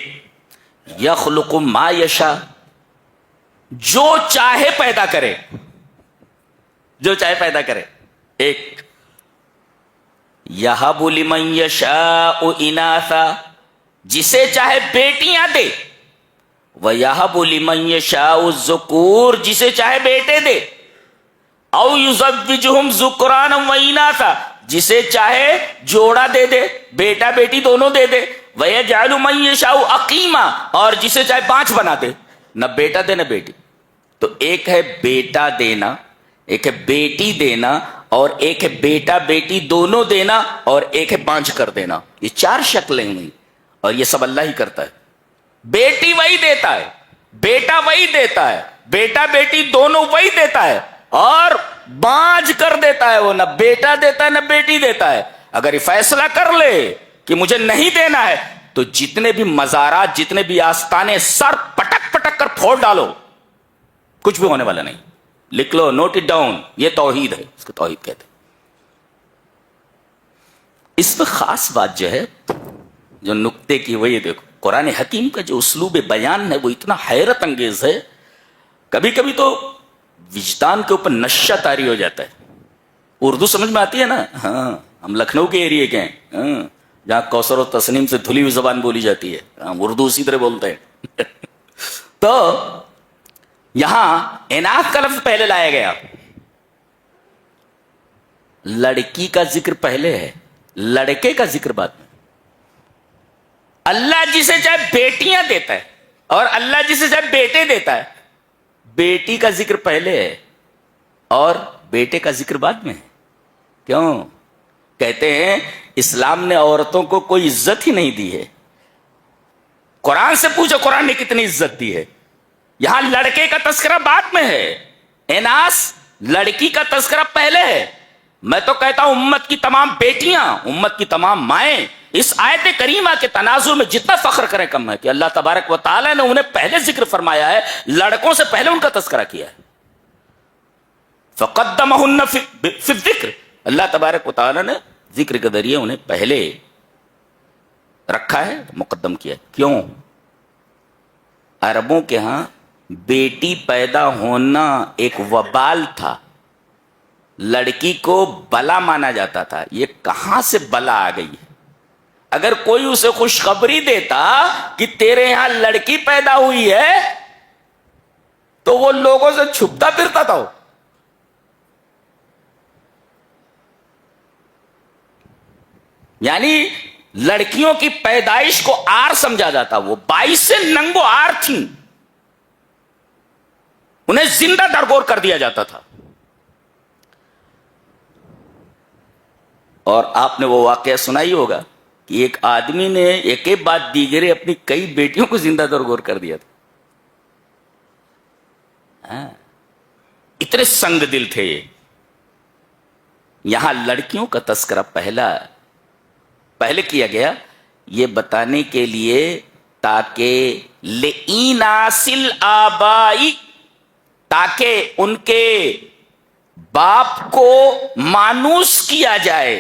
یخلق ما یشاء جو چاہے پیدا کرے. جو چاہے پیدا کرے. ایک یہب لمن یشاء اناثا جسے چاہے بیٹیاں دے. وَيَهَبُ لِمَن يَشَاءُ الذُّكُورَ جسے چاہے بیٹے دے. او يُزَوِّجُهُمْ ذُكْرَانًا وَإِنَاثًا جسے چاہے جوڑا دے دے بیٹا بیٹی دونوں دے دے. وَيَجْعَلُ مَن يَشَاءُ عَقِيمًا اور جسے چاہے 5 بنا دے. نہ بیٹا دے نہ بیٹی. تو ایک ہے بیٹا دینا ایک ہے بیٹی دینا اور ایک ہے بیٹا بیٹی دونوں دینا اور ایک ہے 5 کر دینا. یہ 4 شکلیں ہیں اور یہ سب اللہ ہی کرتا ہے. بیٹی وہی دیتا ہے بیٹا وہی دیتا ہے بیٹا بیٹی دونوں وہی دیتا ہے اور 5 کر دیتا ہے. وہ نہ بیٹا دیتا ہے نہ بیٹی دیتا ہے. اگر یہ فیصلہ کر لے کہ مجھے نہیں دینا ہے تو جتنے بھی مزارات جتنے بھی آستانے سر پٹک پٹک کر پھوڑ ڈالو کچھ بھی ہونے والا نہیں. لکھ لو نوٹ اٹ ڈاؤن. یہ توحید ہے. اس کو توحید کہتے ہیں. اس میں خاص بات جو ہے جو نقطے کی وہی دیکھو قرآن حکیم کا جو اسلوب بیان ہے وہ اتنا حیرت انگیز ہے. کبھی کبھی تو وجدان کے اوپر نشہ طاری ہو جاتا ہے. اردو سمجھ میں آتی ہے نا. ہاں ہم لکھنؤ کے ایریے کے ہیں جہاں کوثر و تسنیم سے دھلی ہوئی زبان بولی جاتی ہے. اردو اسی طرح بولتے ہیں. تو یہاں اناث کا لفظ پہلے لایا گیا. لڑکی کا ذکر پہلے ہے لڑکے کا ذکر بعد میں. اللہ جسے چاہے بیٹیاں دیتا ہے اور اللہ جسے چاہے بیٹے دیتا ہے. بیٹی کا ذکر پہلے ہے اور بیٹے کا ذکر بعد میں ہے. کیوں؟ کہتے ہیں اسلام نے عورتوں کو کوئی عزت ہی نہیں دی ہے. قرآن سے پوچھو قرآن نے کتنی عزت دی ہے. یہاں لڑکے کا تذکرہ بعد میں ہے. اناث لڑکی کا تذکرہ پہلے ہے. میں تو کہتا ہوں امت کی تمام بیٹیاں، امت کی تمام مائیں اس آیت کریمہ کے تناظر میں جتنا فخر کریں کم ہے کہ اللہ تبارک و تعالیٰ نے انہیں پہلے ذکر فرمایا ہے، لڑکوں سے پہلے ان کا تذکرہ کیا ہے. فقدمہن فی الذکر، اللہ تبارک و تعالیٰ نے ذکر کے ذریعے انہیں پہلے رکھا ہے، مقدم کیا ہے. کیوں؟ عربوں کے ہاں بیٹی پیدا ہونا ایک وبال تھا، لڑکی کو بلا مانا جاتا تھا. یہ کہاں سے بلا آ گئی ہے؟ اگر کوئی اسے خوشخبری دیتا کہ تیرے یہاں لڑکی پیدا ہوئی ہے تو وہ لوگوں سے چھپتا پھرتا تھا. یعنی لڑکیوں کی پیدائش کو آر سمجھا جاتا. وہ 22 سے ننگو آر تھیں، انہیں زندہ درگور کر دیا جاتا تھا. اور آپ نے وہ واقعہ سنا ہی ہوگا کہ ایک آدمی نے ایک ایک بات دیگرے اپنی کئی بیٹیوں کو زندہ درگور کر دیا تھا. اتنے سنگ دل تھے یہ. یہاں لڑکیوں کا تذکرہ پہلے کیا گیا یہ بتانے کے لیے تاکہ لِإِنَاسِ الْآبَاءِ، تاکہ ان کے باپ کو مانوس کیا جائے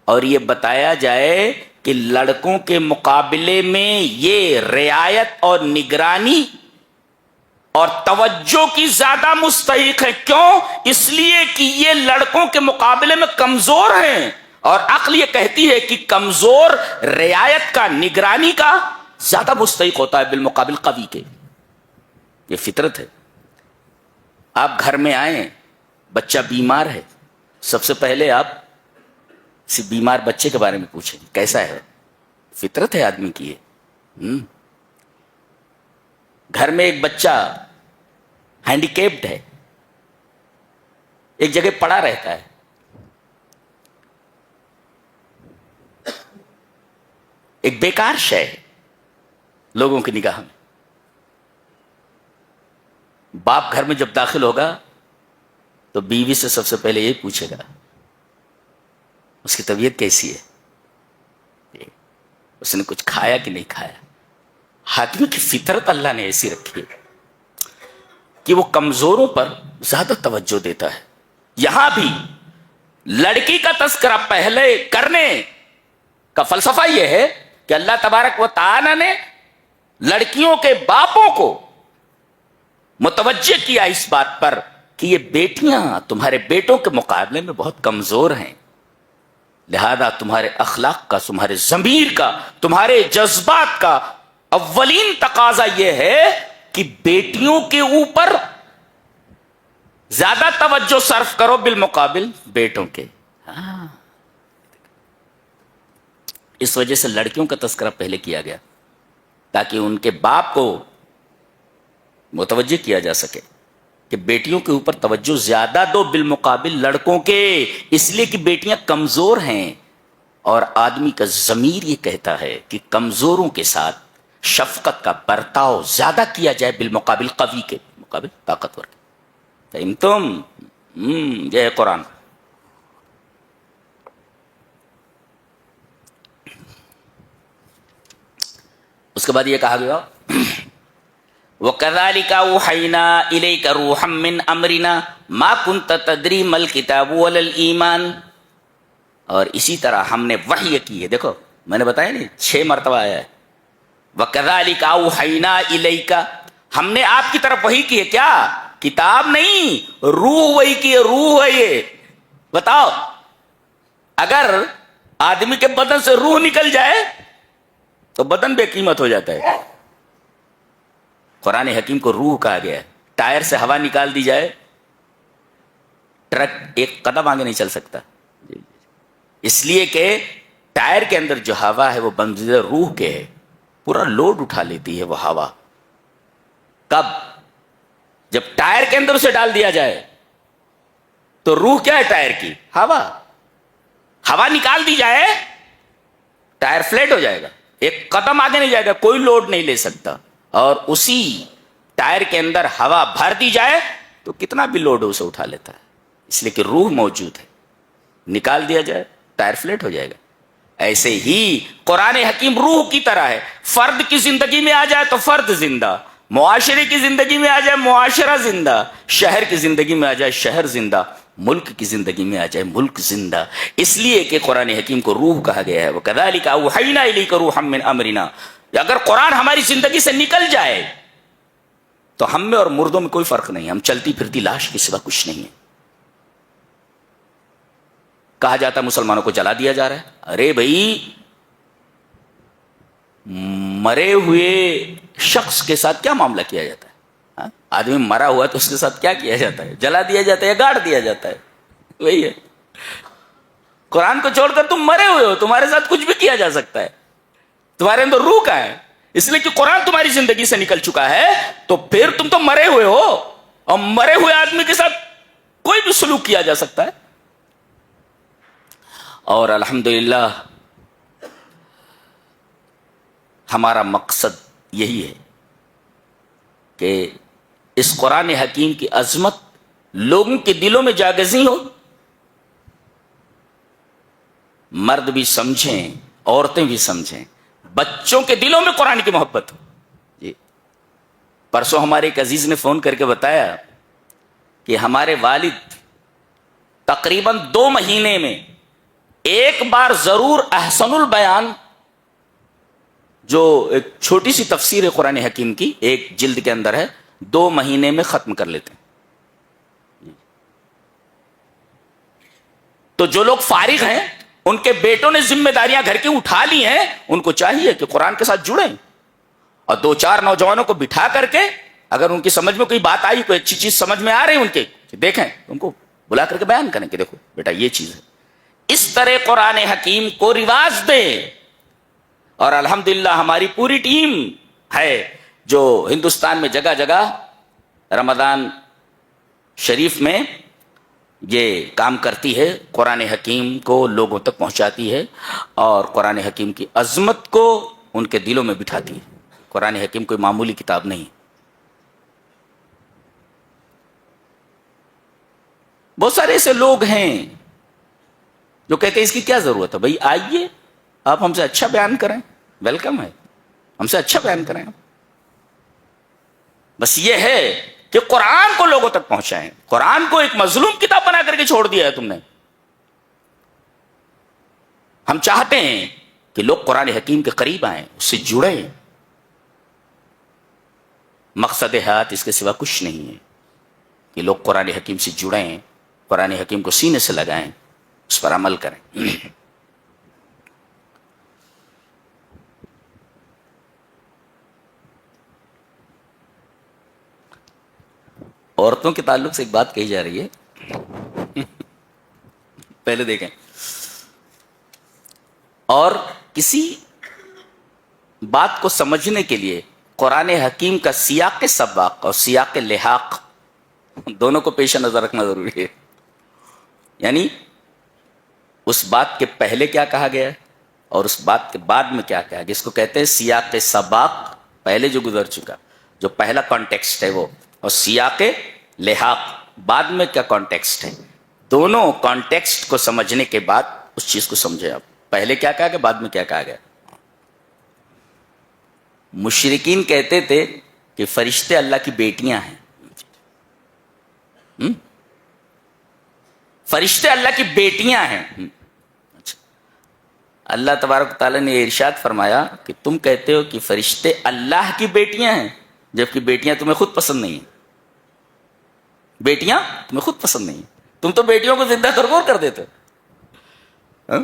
اور یہ بتایا جائے کہ لڑکوں کے مقابلے میں یہ رعایت اور نگرانی اور توجہ کی زیادہ مستحق ہے. کیوں؟ اس لیے کہ یہ لڑکوں کے مقابلے میں کمزور ہیں، اور عقل یہ کہتی ہے کہ کمزور رعایت کا، نگرانی کا زیادہ مستحق ہوتا ہے بالمقابل قوی کے. یہ فطرت ہے. آپ گھر میں آئیں، بچہ بیمار ہے، سب سے پہلے آپ کسی بیمار بچے کے بارے میں پوچھیں کیسا ہے. فطرت ہے آدمی کی. گھر میں ایک بچہ ہینڈیکیپڈ ہے، ایک جگہ پڑا رہتا ہے، ایک بیکار شے ہے لوگوں کی نگاہ میں. باپ گھر میں جب داخل ہوگا تو بیوی سے سب سے پہلے یہ پوچھے گا اس کی طبیعت کیسی ہے، اس نے کچھ کھایا کہ نہیں کھایا. آدمی کی فطرت اللہ نے ایسی رکھی ہے کہ وہ کمزوروں پر زیادہ توجہ دیتا ہے. یہاں بھی لڑکی کا تذکرہ پہلے کرنے کا فلسفہ یہ ہے کہ اللہ تبارک و تعالی نے لڑکیوں کے باپوں کو متوجہ کیا اس بات پر کہ یہ بیٹیاں تمہارے بیٹوں کے مقابلے میں بہت کمزور ہیں، لہذا تمہارے اخلاق کا، تمہارے ضمیر کا، تمہارے جذبات کا اولین تقاضا یہ ہے کہ بیٹیوں کے اوپر زیادہ توجہ صرف کرو بالمقابل بیٹوں کے. اس وجہ سے لڑکیوں کا تذکرہ پہلے کیا گیا تاکہ ان کے باپ کو متوجہ کیا جا سکے کہ بیٹیوں کے اوپر توجہ زیادہ دو بالمقابل لڑکوں کے، اس لیے کہ بیٹیاں کمزور ہیں اور آدمی کا ضمیر یہ کہتا ہے کہ کمزوروں کے ساتھ شفقت کا برتاؤ زیادہ کیا جائے بالمقابل قوی کے، مقابل طاقتور کے. تم یہ ہے قرآن. اس کے بعد یہ کہا گیا وَكَذَلِكَ أَوْحَيْنَا إِلَيْكَ رُوحًا مِّنْ أَمْرِنَا مَا كُنْتَ تَدْرِي مَا الْكِتَابُ وَلَا الْإِيمَانُ. اور اسی طرح ہم نے وحی کی ہے. دیکھو میں نے بتایا نہیں 6 مرتبہ آیا ہے. وَكَذَلِكَ أَوْحَيْنَا إِلَيْكَ، ہم نے آپ کی طرف وحی کی ہے. کیا؟ کتاب نہیں، روح وحی کی ہے. روح ہے یہ. بتاؤ اگر آدمی کے بدن سے روح نکل جائے تو بدن بے قیمت ہو جاتا ہے. قرآن حکیم کو روح کہا گیا ہے. ٹائر سے ہوا نکال دی جائے ٹرک ایک قدم آگے نہیں چل سکتا، اس لیے کہ ٹائر کے اندر جو ہوا ہے وہ بنزل روح کے ہے، پورا لوڈ اٹھا لیتی ہے وہ ہوا. کب؟ جب ٹائر کے اندر اسے ڈال دیا جائے. تو روح کیا ہے ٹائر کی؟ ہوا. ہوا نکال دی جائے ٹائر فلیٹ ہو جائے گا، ایک قدم آگے نہیں جائے گا، کوئی لوڈ نہیں لے سکتا. اور اسی ٹائر کے اندر ہوا بھر دی جائے تو کتنا بھی لوڈ اسے اٹھا لیتا ہے. اس لیے کہ روح موجود ہے. نکال دیا جائے ٹائر فلیٹ ہو جائے گا. ایسے ہی قرآن حکیم روح کی طرح ہے. فرد کی زندگی میں آ جائے تو فرد زندہ, معاشرے کی زندگی میں آ جائے معاشرہ زندہ, شہر کی زندگی میں آ جائے شہر زندہ, ملک کی زندگی میں آ جائے ملک زندہ. اس لیے کہ قرآن حکیم کو روح کہا گیا ہے. وَكَذَلِكَ أَوْحَيْنَا إِلَيْكَ رُوحًا مِّنْ أَمْرِنَا. اگر قرآن ہماری زندگی سے نکل جائے تو ہم میں اور مردوں میں کوئی فرق نہیں, ہم چلتی پھرتی لاش کے سوا کچھ نہیں ہے. کہا جاتا مسلمانوں کو جلا دیا جا رہا ہے. ارے بھائی, مرے ہوئے شخص کے ساتھ کیا معاملہ کیا جاتا ہے؟ آدمی مرا ہوا تو اس کے ساتھ کیا کیا جاتا ہے؟ جلا دیا جاتا ہے یا گاڑ دیا جاتا ہے؟ وہی ہے. قرآن کو چھوڑ کر تم مرے ہوئے ہو, تمہارے ساتھ کچھ بھی کیا جا سکتا ہے. تمہارے اندر روح کا ہے, اس لیے کہ قرآن تمہاری زندگی سے نکل چکا ہے. تو پھر تم تو مرے ہوئے ہو, اور مرے ہوئے آدمی کے ساتھ کوئی بھی سلوک کیا جا سکتا ہے. اور الحمدللہ ہمارا مقصد یہی ہے کہ اس قرآن حکیم کی عظمت لوگوں کے دلوں میں جاگزی ہو. مرد بھی سمجھیں, عورتیں بھی سمجھیں, بچوں کے دلوں میں قرآن کی محبت ہو. جی, پرسوں ہمارے ایک عزیز نے فون کر کے بتایا کہ ہمارے والد تقریباً 2 مہینے میں ایک بار ضرور احسن البیان, جو ایک چھوٹی سی تفسیر ہے قرآن حکیم کی, ایک جلد کے اندر ہے, 2 مہینے میں ختم کر لیتے ہیں. تو جو لوگ فارغ ہیں, ان کے بیٹوں نے ذمہ داریاں گھر کی اٹھا لی ہیں, ان کو چاہیے کہ قرآن کے ساتھ جڑیں, اور 2-4 نوجوانوں کو بٹھا کر کے اگر ان کی سمجھ میں کوئی بات آئی, کوئی اچھی چیز سمجھ میں آ رہی ان کے, دیکھیں, ان کو بلا کر کے بیان کریں کہ دیکھو بیٹا یہ چیز ہے. اس طرح قرآن حکیم کو رواج دیں. اور الحمدللہ ہماری پوری ٹیم ہے جو ہندوستان میں جگہ جگہ رمضان شریف میں یہ کام کرتی ہے, قرآن حکیم کو لوگوں تک پہنچاتی ہے اور قرآن حکیم کی عظمت کو ان کے دلوں میں بٹھاتی ہے. قرآن حکیم کوئی معمولی کتاب نہیں. بہت سارے ایسے لوگ ہیں جو کہتے ہیں اس کی کیا ضرورت ہے. بھائی آئیے, آپ ہم سے اچھا بیان کریں, ویلکم ہے, ہم سے اچھا بیان کریں. بس یہ ہے کہ قرآن کو لوگوں تک پہنچائیں. قرآن کو ایک مظلوم کتاب بنا کر کے چھوڑ دیا ہے تم نے. ہم چاہتے ہیں کہ لوگ قرآن حکیم کے قریب آئیں, اس سے جڑیں. مقصد حیات اس کے سوا کچھ نہیں ہے کہ لوگ قرآن حکیم سے جڑیں, قرآن حکیم کو سینے سے لگائیں, اس پر عمل کریں. عورتوں کے تعلق سے ایک بات کہی جا رہی ہے, پہلے دیکھیں. اور کسی بات کو سمجھنے کے لیے قرآن حکیم کا سیاق سباق اور سیاق لحاق دونوں کو پیش نظر رکھنا ضروری ہے. یعنی اس بات کے پہلے کیا کہا گیا ہے اور اس بات کے بعد میں کیا کہا گیا, جس کو کہتے ہیں سیاق سباق, پہلے جو گزر چکا جو پہلا کانٹیکسٹ ہے وہ, اور سیاق لحاق بعد میں کیا کانٹیکسٹ ہے. دونوں کانٹیکسٹ کو سمجھنے کے بعد اس چیز کو سمجھے آپ, پہلے کیا کہا گیا بعد میں کیا کہا گیا. مشرکین کہتے تھے کہ فرشتے اللہ کی بیٹیاں ہیں. فرشتے اللہ کی بیٹیاں ہیں. اللہ تبارک تعالیٰ نے ارشاد فرمایا کہ تم کہتے ہو کہ فرشتے اللہ کی بیٹیاں ہیں, جبکہ بیٹیاں تمہیں خود پسند نہیں ہیں. بیٹیاں تمہیں خود پسند نہیں ہیں, تم تو بیٹیوں کو زندہ درگور کر دیتے ہو.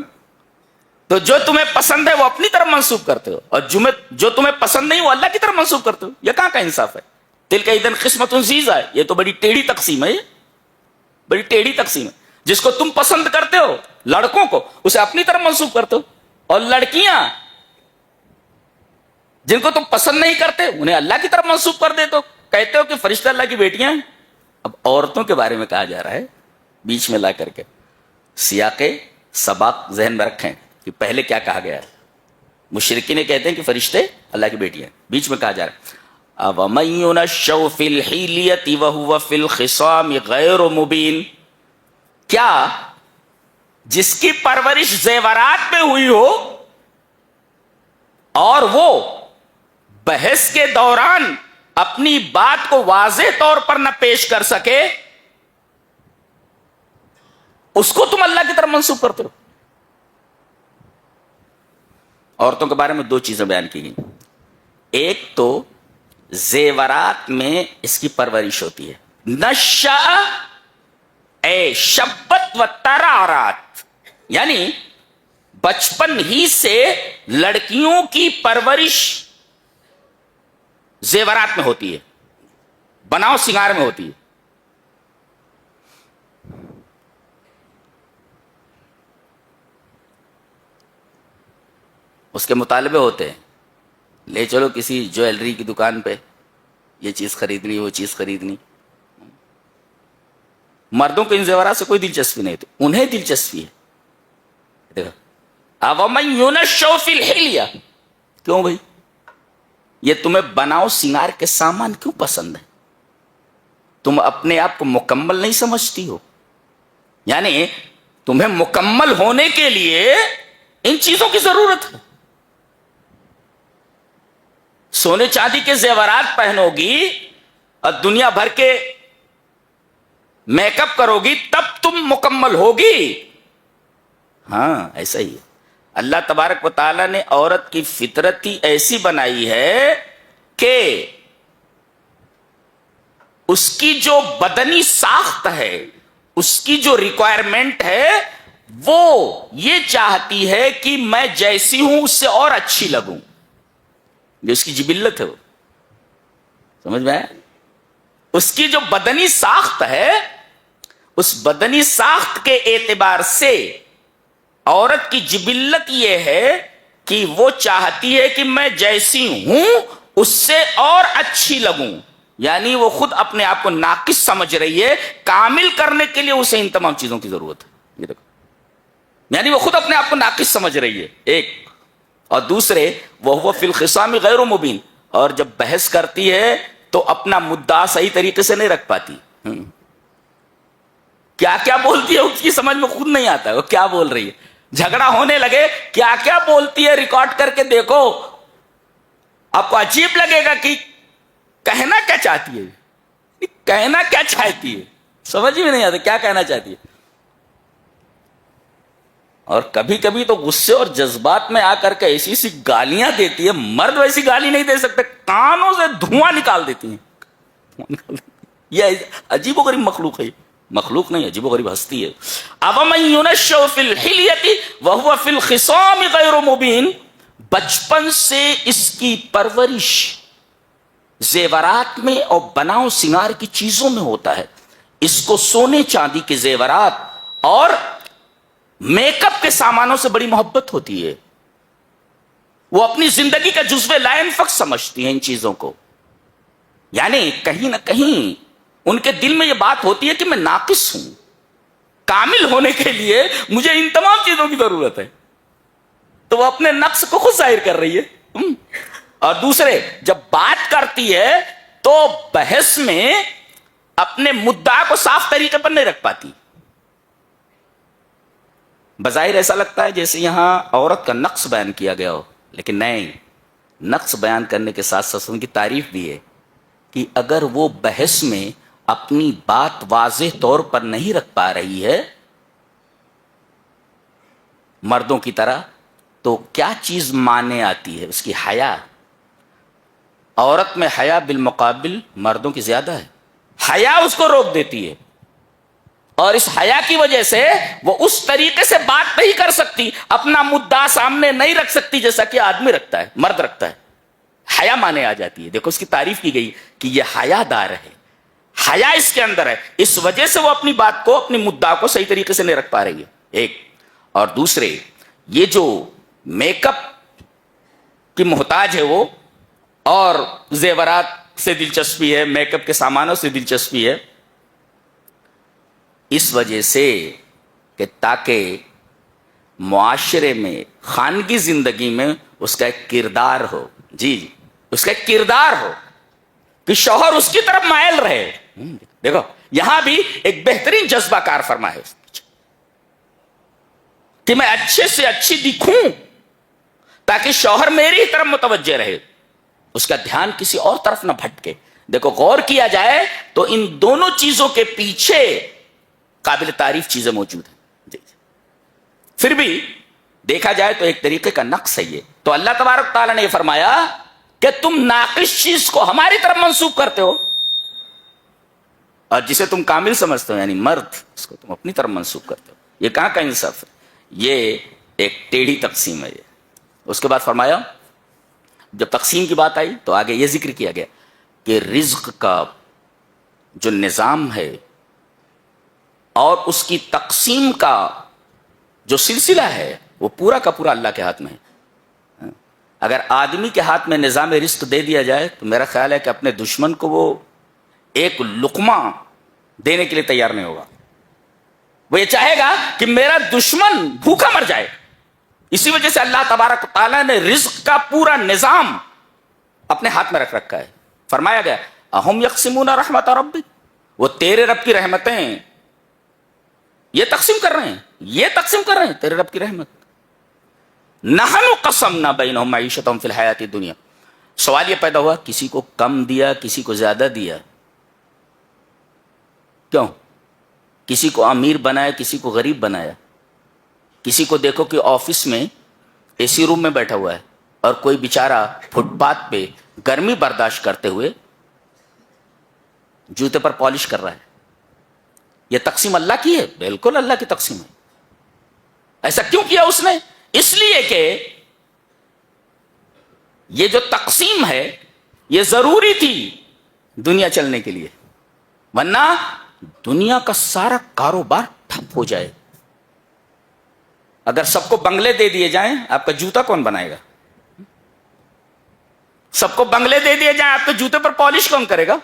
تو جو تمہیں پسند ہے وہ اپنی طرف منسوب کرتے ہو, اور جو تمہیں پسند نہیں وہ اللہ کی طرف منسوب کرتے ہو. یہ کہاں کا انصاف ہے؟ تلک اذن قسمۃ ضیزہ ہے. یہ تو بڑی ٹیڑھی تقسیم ہے, بڑی ٹیڑھی تقسیم ہے. جس کو تم پسند کرتے ہو لڑکوں کو, اسے اپنی طرف منسوب کرتے ہو, اور لڑکیاں جن کو تم پسند نہیں کرتے انہیں اللہ کی طرف منسوب کر دیتے ہو, کہتے ہو کہ فرشتہ اللہ کی بیٹیاں ہیں. اب عورتوں کے بارے میں کہا جا رہا ہے بیچ میں لا کر کے. سیاق سباق ذہن میں رکھیں کہ پہلے کیا کہا گیا ہے. مشرکین کہتے ہیں کہ فرشتے اللہ کی بیٹیاں ہیں, بیچ میں کہا جا رہا ہے أَوَمَن يُنَشَّأُ فِي الْحِلْيَةِ وَهُوَ فِي الْخِصَامِ غَيْرُ مُبِينٍ. کیا جس کی پرورش زیورات میں ہوئی ہو اور وہ بحث کے دوران اپنی بات کو واضح طور پر نہ پیش کر سکے، اس کو تم اللہ کی طرف منسوب کرتے ہو؟ عورتوں کے بارے میں دو چیزیں بیان کی گئی. ایک تو زیورات میں اس کی پرورش ہوتی ہے، نشأ اے شبت و ترارات، یعنی بچپن ہی سے لڑکیوں کی پرورش زیورات میں ہوتی ہے، بناؤ سنگار میں ہوتی ہے. اس کے مطالبے ہوتے ہیں، لے چلو کسی جویلری کی دکان پہ، یہ چیز خریدنی وہ چیز خریدنی. مردوں کو ان زیورات سے کوئی دلچسپی نہیں تھی، انہیں دلچسپی ہے. دیکھو اَوَمَن يُنَشَّأُ فِي الْحِلْيَةِ، کیوں بھائی یہ تمہیں بناؤ سنگار کے سامان کیوں پسند ہے؟ تم اپنے آپ کو مکمل نہیں سمجھتی ہو؟ یعنی تمہیں مکمل ہونے کے لیے ان چیزوں کی ضرورت ہے. سونے چاندی کے زیورات پہنو گی اور دنیا بھر کے میک اپ کرو گی تب تم مکمل ہوگی؟ ہاں ایسا ہی ہے. اللہ تبارک و تعالی نے عورت کی فطرت ہی ایسی بنائی ہے کہ اس کی جو بدنی ساخت ہے، اس کی جو ریکوائرمنٹ ہے، وہ یہ چاہتی ہے کہ میں جیسی ہوں اس سے اور اچھی لگوں. جو اس کی جبلت ہے، وہ سمجھ میں آیا؟ اس کی جو بدنی ساخت ہے، اس بدنی ساخت کے اعتبار سے عورت کی جبلت یہ ہے کہ وہ چاہتی ہے کہ میں جیسی ہوں اس سے اور اچھی لگوں. یعنی وہ خود اپنے آپ کو ناقص سمجھ رہی ہے، کامل کرنے کے لیے اسے ان تمام چیزوں کی ضرورت ہے. یہ دیکھو، یعنی وہ خود اپنے آپ کو ناقص سمجھ رہی ہے ایک. اور دوسرے وہ فی الخصام غیر مبین، اور جب بحث کرتی ہے تو اپنا مدعا صحیح طریقے سے نہیں رکھ پاتی. کیا کیا بولتی ہے اس کی سمجھ میں خود نہیں آتا ہے وہ کیا بول رہی ہے. جھگڑا ہونے لگے کیا کیا بولتی ہے ریکارڈ کر کے دیکھو، آپ کو عجیب لگے گا کہ کہنا کیا چاہتی ہے، کہنا کیا چاہتی ہے، سمجھ میں نہیں آتا کیا کہنا چاہتی ہے. اور کبھی کبھی تو غصے اور جذبات میں آ کر کے ایسی سی گالیاں دیتی ہے، مرد ویسی گالی نہیں دے سکتے، کانوں سے دھواں نکال دیتی ہیں. یہ عجیب و غریب مخلوق ہے، مخلوق نہیں عجیب و غریب ہستی ہے. اَوَمَن يُنَشَّأُ فِي الْحِلْيَةِ وَهُوَ فِي الْخِصَامِ غَيْرُ مُبِينٍ، بچپن سے اس کی پرورش زیورات میں اور بناؤ سنگار کی چیزوں میں ہوتا ہے. اس کو سونے چاندی کے زیورات اور میک اپ کے سامانوں سے بڑی محبت ہوتی ہے. وہ اپنی زندگی کا جزو لا ينفک سمجھتی ہیں ان چیزوں کو. یعنی کہیں نہ کہیں ان کے دل میں یہ بات ہوتی ہے کہ میں ناقص ہوں، کامل ہونے کے لیے مجھے ان تمام چیزوں کی ضرورت ہے. تو وہ اپنے نقص کو خود ظاہر کر رہی ہے. اور دوسرے جب بات کرتی ہے تو بحث میں اپنے مدعا کو صاف طریقے پر نہیں رکھ پاتی. بظاہر ایسا لگتا ہے جیسے یہاں عورت کا نقص بیان کیا گیا ہو، لیکن نہیں، نقص بیان کرنے کے ساتھ ساتھ ان کی تعریف بھی ہے کہ اگر وہ بحث میں اپنی بات واضح طور پر نہیں رکھ پا رہی ہے مردوں کی طرح، تو کیا چیز مانے آتی ہے؟ اس کی حیا. عورت میں حیا بالمقابل مردوں کی زیادہ ہے. حیا اس کو روک دیتی ہے، اور اس حیا کی وجہ سے وہ اس طریقے سے بات نہیں کر سکتی، اپنا مدعا سامنے نہیں رکھ سکتی جیسا کہ آدمی رکھتا ہے، مرد رکھتا ہے. حیا مانے آ جاتی ہے. دیکھو اس کی تعریف کی گئی کہ یہ حیا دار ہے، حیا اس کے اندر ہے، اس وجہ سے وہ اپنی بات کو، اپنی مدعا کو صحیح طریقے سے نہیں رکھ پا رہی ہے ایک. اور دوسرے یہ جو میک اپ کی محتاج ہے وہ، اور زیورات سے دلچسپی ہے، میک اپ کے سامانوں سے دلچسپی ہے، اس وجہ سے کہ تاکہ معاشرے میں، خانگی زندگی میں اس کا ایک کردار ہو. جی اس کا ایک کردار ہو کہ شوہر اس کی طرف مائل رہے. دیکھو یہاں بھی ایک بہترین جذبہ کار فرما ہے. کہ میں اچھے سے اچھی دکھوں تاکہ شوہر میری طرف متوجہ رہے، اس کا دھیان کسی اور طرف نہ بھٹکے. دیکھو غور کیا جائے تو ان دونوں چیزوں کے پیچھے قابل تعریف چیزیں موجود ہیں. پھر بھی دیکھا جائے تو ایک طریقے کا نقص ہے یہ. تو اللہ تبارک تعالیٰ نے یہ فرمایا کہ تم ناقص چیز کو ہماری طرف منسوب کرتے ہو، اور جسے تم کامل سمجھتے ہو یعنی مرد، اس کو تم اپنی طرف منسوب کرتے ہو. یہ کہاں کا انصاف ہے؟ یہ ایک ٹیڑھی تقسیم ہے یہ. اس کے بعد فرمایا جب تقسیم کی بات آئی تو آگے یہ ذکر کیا گیا کہ رزق کا جو نظام ہے اور اس کی تقسیم کا جو سلسلہ ہے وہ پورا کا پورا اللہ کے ہاتھ میں ہے. اگر آدمی کے ہاتھ میں نظام رزق دے دیا جائے تو میرا خیال ہے کہ اپنے دشمن کو وہ ایک لقمہ دینے کے لیے تیار نہیں ہوگا. وہ یہ چاہے گا کہ میرا دشمن بھوکا مر جائے. اسی وجہ سے اللہ تبارک تعالیٰ نے رزق کا پورا نظام اپنے ہاتھ میں رکھ رکھا ہے. فرمایا گیا اہم یقسمون رحمت ربک، وہ تیرے رب کی رحمتیں یہ تقسیم کر رہے ہیں تیرے رب کی رحمت. نحن قسمنا بینہم معیشتہم فی الحیات الدنیا. سوال یہ پیدا ہوا کسی کو کم دیا کسی کو زیادہ دیا، کیوں؟ کسی کو امیر بنایا کسی کو غریب بنایا. کسی کو دیکھو کہ آفس میں اے سی روم میں بیٹھا ہوا ہے اور کوئی بیچارہ فٹ پاتھ پہ گرمی برداشت کرتے ہوئے جوتے پر پالش کر رہا ہے. یہ تقسیم اللہ کی ہے؟ بالکل اللہ کی تقسیم ہے. ایسا کیوں کیا اس نے؟ اس لیے کہ یہ جو تقسیم ہے یہ ضروری تھی دنیا چلنے کے لیے، ورنہ دنیا کا سارا کاروبار ٹھپ ہو جائے. اگر سب کو بنگلے دے دیے جائیں آپ کا جوتا کون بنائے گا؟ سب کو بنگلے دے دیے جائیں آپ کے جوتے پر پالش کون کرے گا؟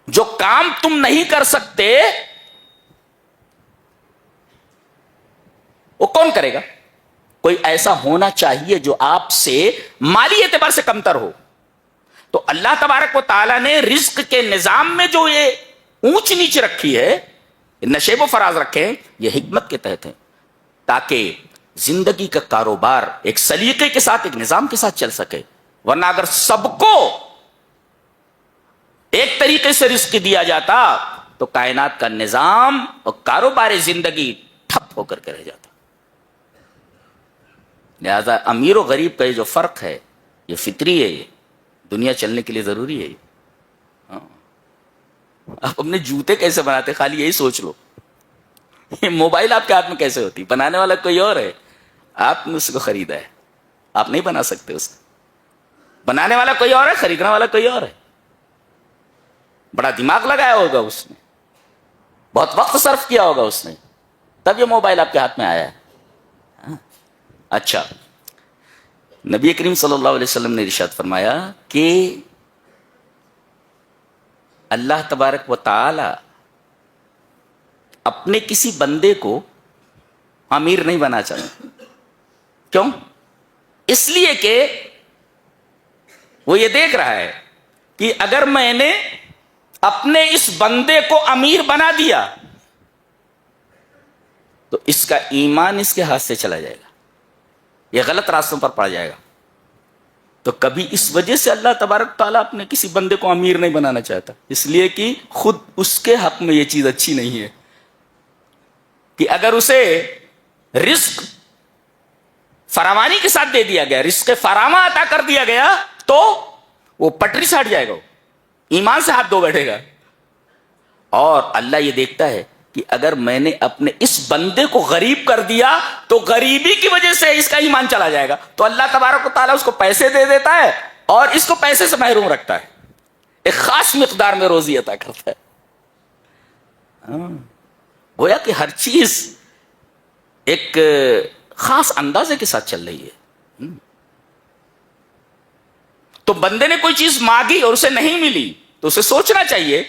جو کام تم نہیں کر سکتے وہ کون کرے گا؟ کوئی ایسا ہونا چاہیے جو آپ سے مالی اعتبار سے کمتر ہو. تو اللہ تبارک و تعالیٰ نے رزق کے نظام میں جو یہ اونچ نیچ رکھی ہے، نشیب و فراز رکھے، یہ حکمت کے تحت ہے تاکہ زندگی کا کاروبار ایک سلیقے کے ساتھ ایک نظام کے ساتھ چل سکے. ورنہ اگر سب کو ایک طریقے سے رزق دیا جاتا تو کائنات کا نظام اور کاروبار زندگی ٹھپ ہو کر کے رہ جاتا. لہذا امیر و غریب کا یہ جو فرق ہے یہ فطری ہے، یہ دنیا چلنے کے لیے ضروری ہے. آپ اپنے جوتے کیسے بناتے خالی یہی سوچ لو. یہ موبائل آپ کے ہاتھ میں کیسے ہوتی؟ بنانے والا کوئی اور ہے، آپ نے اس کو خریدا ہے، آپ نہیں بنا سکتے اس کو. بنانے والا کوئی اور ہے، خریدنے والا کوئی اور ہے. بڑا دماغ لگایا ہوگا اس نے، بہت وقت صرف کیا ہوگا اس نے، تب یہ موبائل آپ کے ہاتھ میں آیا ہے. اچھا، نبی کریم صلی اللہ علیہ وسلم نے ارشاد فرمایا کہ اللہ تبارک و تعالی اپنے کسی بندے کو امیر نہیں بنا چاہتے. کیوں؟ اس لیے کہ وہ یہ دیکھ رہا ہے کہ اگر میں نے اپنے اس بندے کو امیر بنا دیا تو اس کا ایمان اس کے ہاتھ سے چلا جائے گا، یہ غلط راستوں پر پڑ جائے گا. تو کبھی اس وجہ سے اللہ تبارک تعالیٰ اپنے کسی بندے کو امیر نہیں بنانا چاہتا، اس لیے کہ خود اس کے حق میں یہ چیز اچھی نہیں ہے کہ اگر اسے رزق فراوانی کے ساتھ دے دیا گیا، رزق فراواں عطا کر دیا گیا تو وہ پٹری سے ہٹ جائے گا، ایمان سے ہاتھ دھو بیٹھے گا. اور اللہ یہ دیکھتا ہے کہ اگر میں نے اپنے اس بندے کو غریب کر دیا تو غریبی کی وجہ سے اس کا ایمان چلا جائے گا. تو اللہ تبارک و تعالیٰ اس کو پیسے دے دیتا ہے اور اس کو پیسے سے محروم رکھتا ہے، ایک خاص مقدار میں روزی عطا کرتا ہے. گویا کہ ہر چیز ایک خاص اندازے کے ساتھ چل رہی ہے. تو بندے نے کوئی چیز مانگی اور اسے نہیں ملی تو اسے سوچنا چاہیے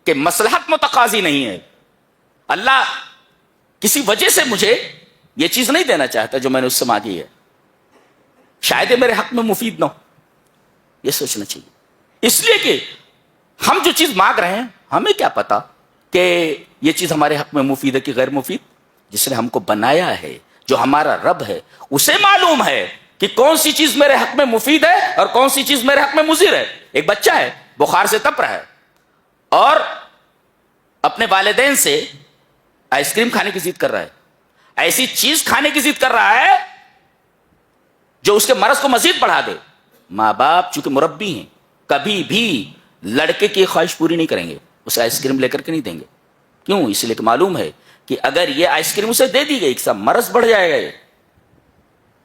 کہ مصلحت متقاضی نہیں ہے، اللہ کسی وجہ سے مجھے یہ چیز نہیں دینا چاہتا جو میں نے اس سے مانگی ہے، شاید یہ میرے حق میں مفید نہ ہو. یہ سوچنا چاہیے. اس لیے کہ ہم جو چیز مانگ رہے ہیں ہمیں کیا پتا کہ یہ چیز ہمارے حق میں مفید ہے کہ غیر مفید؟ جس نے ہم کو بنایا ہے، جو ہمارا رب ہے، اسے معلوم ہے کہ کون سی چیز میرے حق میں مفید ہے اور کون سی چیز میرے حق میں مضر ہے۔ ایک بچہ ہے بخار سے تپ رہا ہے اور اپنے والدین سے آئس کریم کھانے کی ضد کر رہا ہے، ایسی چیز کھانے کی ضد کر رہا ہے جو اس کے مرض کو مزید بڑھا دے۔ ماں باپ چونکہ مربی ہیں، کبھی بھی لڑکے کی خواہش پوری نہیں کریں گے، اسے آئس کریم لے کر کے نہیں دیں گے۔ کیوں؟ اس لیے کہ معلوم ہے کہ اگر یہ آئس کریم اسے دے دی گئی سب مرض بڑھ جائے گا، یہ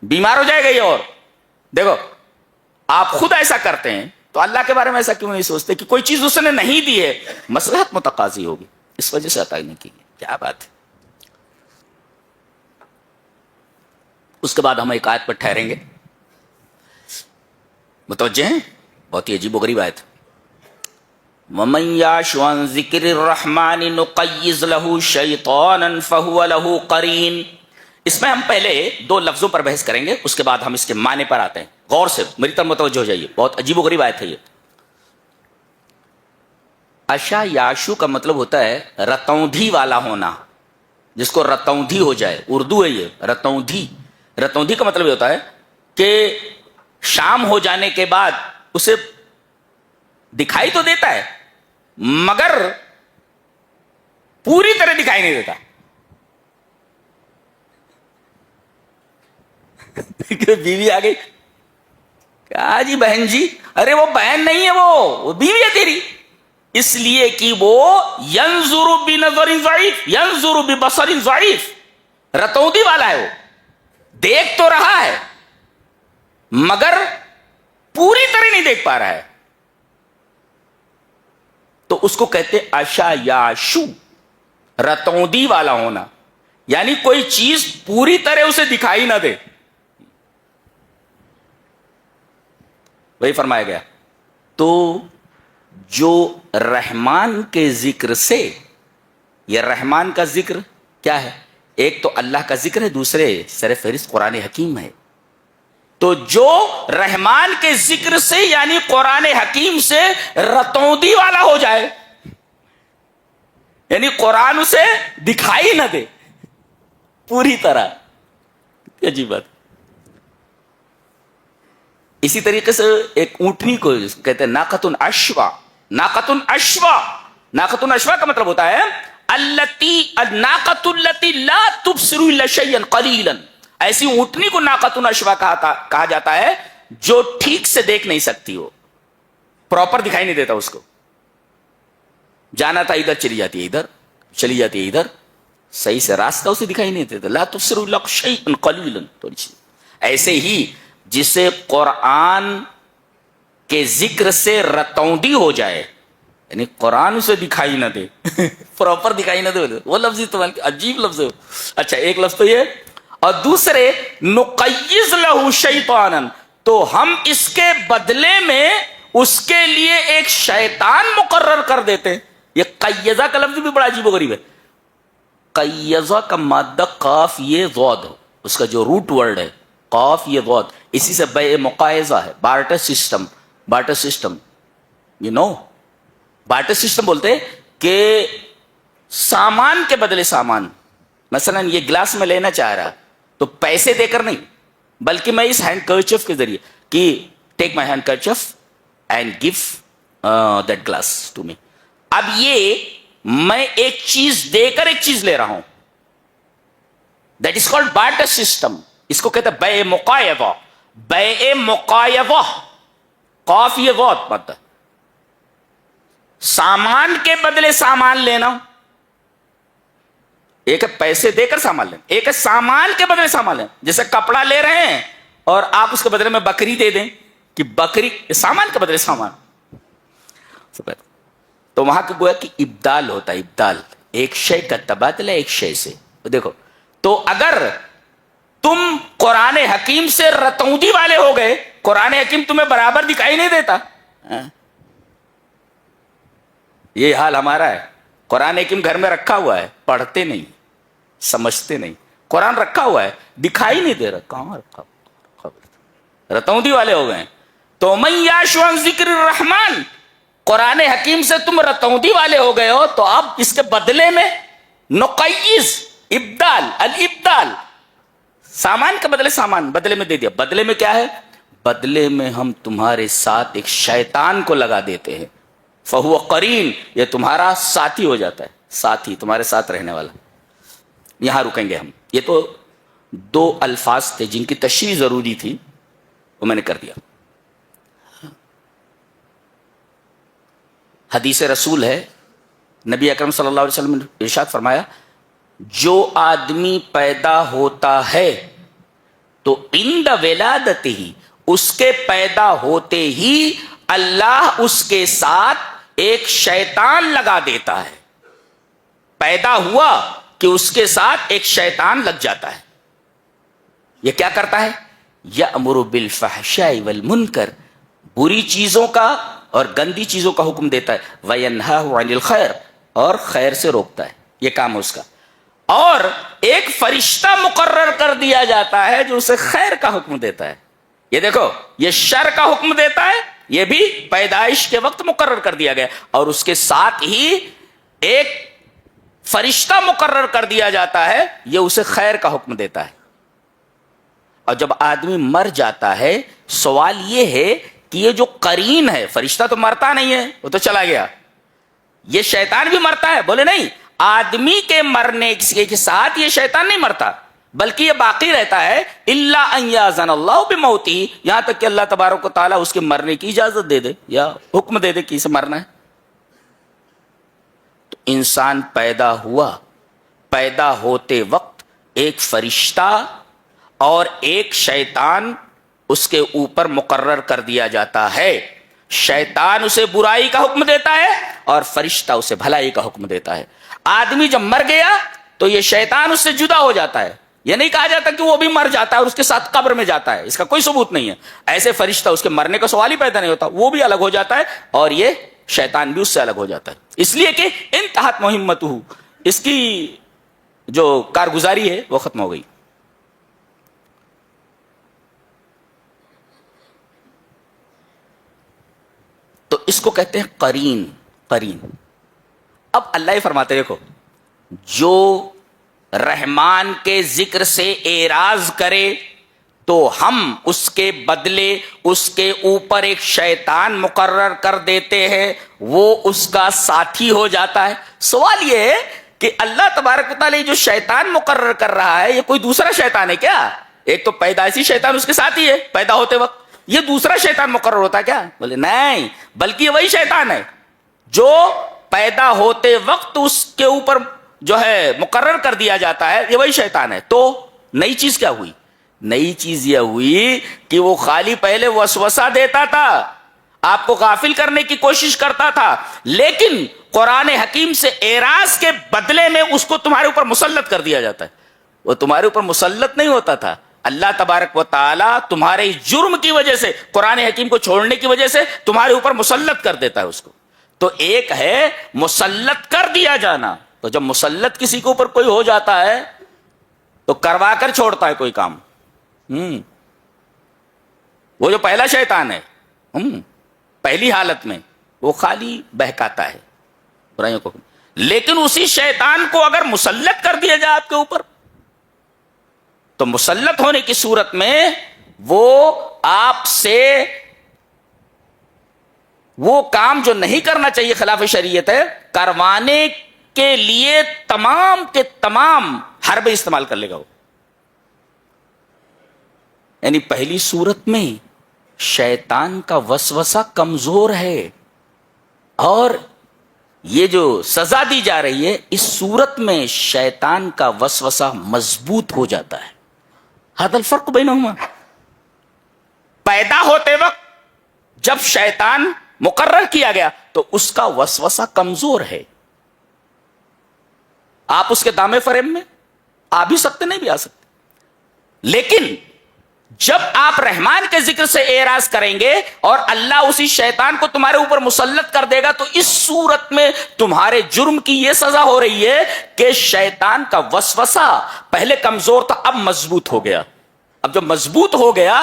بیمار ہو جائے گا یہ۔ اور دیکھو آپ خود ایسا کرتے ہیں تو اللہ کے بارے میں ایسا کیوں نہیں سوچتے کہ کوئی چیز اس نے نہیں دی ہے، مصلحت متقاضی ہوگی، اس وجہ سے عطا نہیں کی۔ کیا بات ہے۔ اس کے بعد ہم ایک آیت پر ٹھہریں گے، متوجہ ہیں؟ بہت ہی عجیب و غریب آیت۔ وَمَن يَعْشُ عَن ذِكْرِ الرَّحْمَنِ نُقَيِّضْ لَهُ شَيْطَانًا فَهُوَ لَهُ قَرِينٌ۔ اس میں ہم پہلے دو لفظوں پر بحث کریں گے، اس کے بعد ہم اس کے معنی پر آتے ہیں۔ غور سے میری طرف متوجہ ہو جائیے، بہت عجیب و غریب آیت ہے یہ۔ اشا یاشو کا مطلب ہوتا ہے رتوندھی والا ہونا، جس کو رتوندھی ہو جائے، اردو ہے یہ رتوندھی۔ رتوندھی کا مطلب یہ ہوتا ہے کہ شام ہو جانے کے بعد اسے دکھائی تو دیتا ہے مگر پوری طرح دکھائی نہیں دیتا۔ بیوی آ گئی، کہا جی بہن جی، ارے وہ بہن نہیں ہے، وہ بیوی ہے تیری، اس لیے کہ وہ ینظر بنظر ضعیف ینظر ببصر ضعیف، رتوندی والا ہے، وہ دیکھ تو رہا ہے مگر پوری طرح نہیں دیکھ پا رہا ہے، تو اس کو کہتے اشا یاشو، رتوندی والا ہونا، یعنی کوئی چیز پوری طرح اسے دکھائی نہ دے۔ وہی فرمایا گیا۔ تو جو رحمان کے ذکر سے، یہ رحمان کا ذکر کیا ہے؟ ایک تو اللہ کا ذکر ہے، دوسرے سر فہرست قرآن حکیم ہے۔ تو جو رحمان کے ذکر سے یعنی قرآن حکیم سے رتوندی والا ہو جائے، یعنی قرآن اسے دکھائی نہ دے پوری طرح، عجیب بات۔ اسی طریقے سے ایک اونٹنی کو کہتے ہیں ناقۃ اشوا۔ ناقۃ اشوا، ناقۃ اشوا کا مطلب ہوتا ہے الناقۃ التي لا تبصر الا شيئا قليلا۔ ایسی اونٹنی کو ناقۃ اشوا کہا جاتا ہے جو ٹھیک سے دیکھ نہیں سکتی، ہو پراپر دکھائی نہیں دیتا اس کو، جانا تھا ادھر چلی جاتی ہے ادھر، چلی جاتی ہے ادھر، صحیح سے راستہ اسے دکھائی نہیں دیتا۔ لا تبصر الا شيئا قليلا، تھوڑی سی ایسے ہی جسے قرآن کے ذکر سے رتوندی ہو جائے، یعنی قرآن اسے دکھائی نہ دے پراپر دکھائی نہ دے، وہ لفظ استعمال، عجیب لفظ ہے۔ اچھا ایک لفظ تو یہ، اور دوسرے نقیض لہ شیطانا، تو ہم اس کے بدلے میں اس کے لیے ایک شیطان مقرر کر دیتے ہیں۔ یہ قیضہ کا لفظ بھی بڑا عجیب و غریب ہے۔ قیضہ کا مادہ قاف یہ ضاد، اس کا جو روٹ ورڈ ہے قاف یہ ضاد، اسی سے بے مقایضہ ہے، barter system. Barter system you know, barter system بولتے ہیں کہ سامان کے بدلے سامان، مثلا یہ گلاس میں لینا چاہ رہا تو پیسے دے کر نہیں، بلکہ میں اس ہینڈ کرچف کے ذریعے کہ take my handkerchief and give that glass to me, اب یہ میں ایک چیز دے کر ایک چیز لے رہا ہوں، that is called barter system. اس کو کہتے ہیں بے مقایضہ۔ بے مقایضہ، قاف یہ بہت پتہ، سامان کے بدلے سامان لینا، ایک ہے پیسے دے کر سامان لینا، ایک ہے سامان کے بدلے سامان لینا۔ جیسے کپڑا لے رہے ہیں اور آپ اس کے بدلے میں بکری دے دیں کہ بکری، سامان کے بدلے سامان، تو وہاں کا گویا کہ ابدال ہوتا ہے، ابدال، ایک شے کا تبادلہ ایک شے سے۔ دیکھو تو اگر تم قرآن حکیم سے رتوندی والے ہو گئے، قرآن حکیم تمہیں برابر دکھائی نہیں دیتا، یہ حال ہمارا ہے۔ قرآن حکیم گھر میں رکھا ہوا ہے، پڑھتے نہیں، سمجھتے نہیں، قرآن رکھا ہوا ہے دکھائی نہیں دے رہا، کہاں رکھا ہوا، رتوندی والے ہو گئے۔ تو من یعش عن ذکر الرحمن، قرآن حکیم سے تم رتوندی والے ہو گئے ہو تو اب اس کے بدلے میں نقیز ابدال الابدال، سامان کے بدلے سامان بدلے میں دے دیا. بدلے میں کیا ہے؟ بدلے میں ہم تمہارے ساتھ ایک شیطان کو لگا دیتے ہیں. فہو قرین، یہ تمہارا ساتھی ہو جاتا ہے، ساتھی تمہارے ساتھ رہنے والا. یہاں رکیں گے ہم. یہ تو دو الفاظ تھے جن کی تشریح ضروری تھی، وہ میں نے کر دیا. حدیث رسول ہے، نبی اکرم صلی اللہ علیہ وسلم نے ارشاد فرمایا، جو آدمی پیدا ہوتا ہے تو عند ولادتہ ہی، اس کے پیدا ہوتے ہی اللہ اس کے ساتھ ایک شیطان لگا دیتا ہے. پیدا ہوا کہ اس کے ساتھ ایک شیطان لگ جاتا ہے. یہ کیا کرتا ہے؟ یأمر بالفحشاء والمنکر، بری چیزوں کا اور گندی چیزوں کا حکم دیتا ہے. وینہاہ عن الخیر، اور خیر سے روکتا ہے. یہ کام ہے اس کا. اور ایک فرشتہ مقرر کر دیا جاتا ہے جو اسے خیر کا حکم دیتا ہے. یہ دیکھو، یہ شر کا حکم دیتا ہے، یہ بھی پیدائش کے وقت مقرر کر دیا گیا. اور اس کے ساتھ ہی ایک فرشتہ مقرر کر دیا جاتا ہے، یہ اسے خیر کا حکم دیتا ہے. اور جب آدمی مر جاتا ہے، سوال یہ ہے کہ یہ جو قرین ہے، فرشتہ تو مرتا نہیں ہے، وہ تو چلا گیا. یہ شیطان بھی مرتا ہے؟ بولے نہیں. آدمی کے مرنے کے ساتھ یہ شیطان نہیں مرتا، بلکہ یہ باقی رہتا ہے. الا ان یاذن اللہ بموتہ، یہاں تک کہ اللہ تبارک و تعالیٰ اس کے مرنے کی اجازت دے دے یا حکم دے دے کہ اسے مرنا ہے. تو انسان پیدا ہوا، پیدا ہوتے وقت ایک فرشتہ اور ایک شیطان اس کے اوپر مقرر کر دیا جاتا ہے. شیطان اسے برائی کا حکم دیتا ہے اور فرشتہ اسے بھلائی کا حکم دیتا ہے. آدمی جب مر گیا تو یہ شیطان اس سے جدا ہو جاتا ہے. یہ نہیں کہا جاتا کہ وہ بھی مر جاتا ہے اور اس کے ساتھ قبر میں جاتا ہے، اس کا کوئی ثبوت نہیں ہے. ایسے فرشتہ اس کے مرنے کا سوال ہی پیدا نہیں ہوتا، وہ بھی الگ ہو جاتا ہے اور یہ شیطان بھی اس سے الگ ہو جاتا ہے. اس لیے کہ انتہت مہمتہ، اس کی جو کارگزاری ہے وہ ختم ہو گئی. تو اس کو کہتے ہیں قرین. قرین. اب اللہ ہی فرماتے، دیکھو، جو رحمان کے ذکر سے اعراض کرے تو ہم اس کے بدلے اس کے اوپر ایک شیطان مقرر کر دیتے ہیں، وہ اس کا ساتھی ہو جاتا ہے. سوال یہ ہے کہ اللہ تبارک و تعالیٰ جو شیطان مقرر کر رہا ہے، یہ کوئی دوسرا شیطان ہے کیا؟ ایک تو پیدائشی شیطان اس کے ساتھ ہی ہے پیدا ہوتے وقت، یہ دوسرا شیطان مقرر ہوتا ہے کیا؟ بولے نہیں، بلکہ یہ وہی شیطان ہے جو پیدا ہوتے وقت اس کے اوپر جو ہے مقرر کر دیا جاتا ہے، یہ وہی شیطان ہے. تو نئی چیز کیا ہوئی؟ نئی چیز یہ ہوئی کہ وہ خالی پہلے وسوسہ دیتا تھا، آپ کو غافل کرنے کی کوشش کرتا تھا، لیکن قرآن حکیم سے اعراض کے بدلے میں اس کو تمہارے اوپر مسلط کر دیا جاتا ہے. وہ تمہارے اوپر مسلط نہیں ہوتا تھا، اللہ تبارک و تعالیٰ تمہارے جرم کی وجہ سے، قرآن حکیم کو چھوڑنے کی وجہ سے تمہارے اوپر مسلط کر دیتا ہے اس کو. تو ایک ہے مسلط کر دیا جانا، تو جب مسلط کسی کے اوپر کوئی ہو جاتا ہے تو کروا کر چھوڑتا ہے کوئی کام. وہ جو پہلا شیطان ہے پہلی حالت میں وہ خالی بہکاتا ہے برائیوں کو، لیکن اسی شیطان کو اگر مسلط کر دیا جائے آپ کے اوپر، تو مسلط ہونے کی صورت میں وہ آپ سے وہ کام جو نہیں کرنا چاہیے خلاف شریعت ہے، کروانے کے لیے تمام کے تمام حربے استعمال کر لے گا وہ. یعنی پہلی صورت میں شیطان کا وسوسہ کمزور ہے، اور یہ جو سزا دی جا رہی ہے اس صورت میں شیطان کا وسوسہ مضبوط ہو جاتا ہے. ھذا الفرق بینہما. پیدا ہوتے وقت جب شیطان مقرر کیا گیا تو اس کا وسوسہ کمزور ہے، آپ اس کے دامے فریب میں آ بھی سکتے نہیں بھی آ سکتے. لیکن جب آپ رحمان کے ذکر سے اعراض کریں گے اور اللہ اسی شیطان کو تمہارے اوپر مسلط کر دے گا، تو اس صورت میں تمہارے جرم کی یہ سزا ہو رہی ہے کہ شیطان کا وسوسہ پہلے کمزور تھا، اب مضبوط ہو گیا. اب جب مضبوط ہو گیا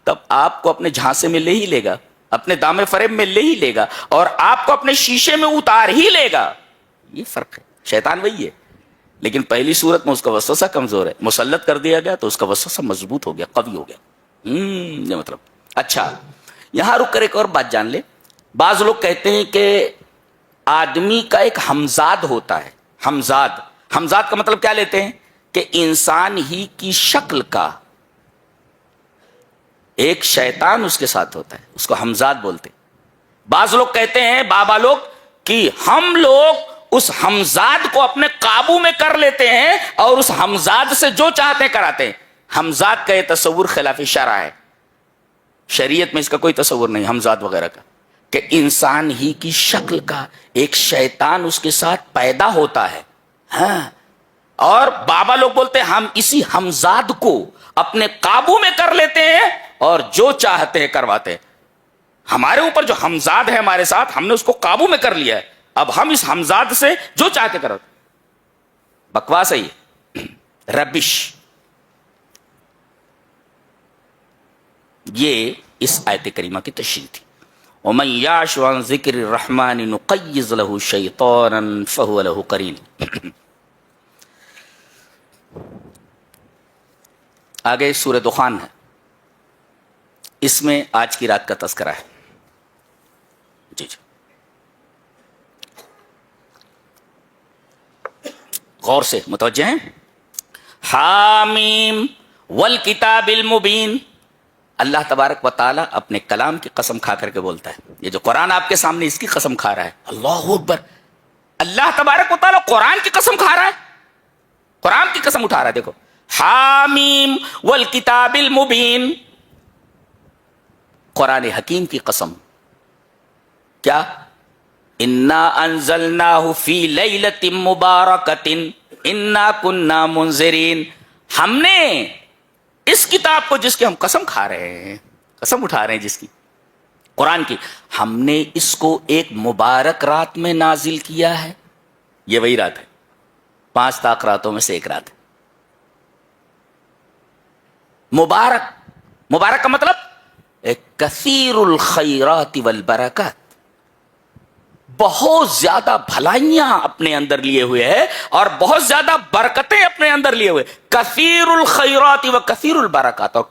تب آپ کو اپنے جھانسے میں لے ہی لے گا، اپنے دامے فریب میں لے ہی لے گا اور آپ کو اپنے شیشے میں اتار ہی لے گا. یہ فرق ہے. شیطان وہی ہے لیکن پہلی صورت میں اس کا وسوسہ کمزور ہے, مسلط کر دیا گیا تو اس کا وسوسہ مضبوط ہو گیا, قوی ہو گیا. یہ مطلب. اچھا یہاں رک کر ایک اور بات جان لے. بعض لوگ کہتے ہیں کہ آدمی کا ایک ہمزاد ہوتا ہے. ہمزاد کا مطلب کیا لیتے ہیں کہ انسان ہی کی شکل کا ایک شیطان اس کے ساتھ ہوتا ہے, اس کو ہمزاد بولتے ہیں. بعض لوگ کہتے ہیں بابا لوگ کہ ہم لوگ اس ہمزاد کو اپنے قابو میں کر لیتے ہیں اور اس ہمزاد سے جو چاہتے ہیں کراتے ہیں. ہمزاد کا یہ تصور خلاف شرع ہے, شریعت میں اس کا کوئی تصور نہیں ہمزاد وغیرہ کا, کہ انسان ہی کی شکل کا ایک شیطان اس کے ساتھ پیدا ہوتا ہے. ہاں, اور بابا لوگ بولتے ہیں ہم اسی ہمزاد کو اپنے قابو میں کر لیتے ہیں اور جو چاہتے ہیں کرواتے ہیں. ہمارے اوپر جو ہمزاد ہے ہمارے ساتھ, ہم نے اس کو قابو میں کر لیا ہے, اب ہم اس ہمزاد سے جو چاہتے کرواتے. بکواس ہے یہ, ربش. یہ اس آیت کریمہ کی تشریح تھی. وَمَن يَعْشُ عَن ذِكْرِ الرَّحْمَنِ نُقَيِّضْ لَهُ شَيْطَانًا فَهُوَ لَهُ قَرِينٌ. آگے سورہ دخان ہے, اس میں آج کی رات کا تذکرہ ہے. جی جی غور سے متوجہ ہیں. حامیم والکتاب المبین. اللہ تبارک و تعالیٰ اپنے کلام کی قسم کھا کر کے بولتا ہے. یہ جو قرآن آپ کے سامنے اس کی قسم کھا رہا ہے, اللہ اکبر, اللہ تبارک و تعالیٰ قرآن کی قسم کھا رہا ہے, قرآن کی قسم اٹھا رہا ہے. دیکھو, حامیم والکتاب المبین, قرآن حکیم کی قسم. کیا؟ انا انزلناہ فی لیلۃ مبارکۃ انا کنا منذرین. ہم نے اس کتاب کو, جس کی ہم قسم کھا رہے ہیں, قسم اٹھا رہے ہیں جس کی, قرآن کی, ہم نے اس کو ایک مبارک رات میں نازل کیا ہے. یہ وہی رات ہے, 5 طاق راتوں میں سے ایک رات ہے. مبارک, مبارک کا مطلب کثیر الخیرات والبرکات, بہت زیادہ بھلائیاں اپنے اندر لیے ہوئے ہے اور بہت زیادہ برکتیں اپنے اندر لیے ہوئے. کثیر الخیرات و کثیر البرکات. اور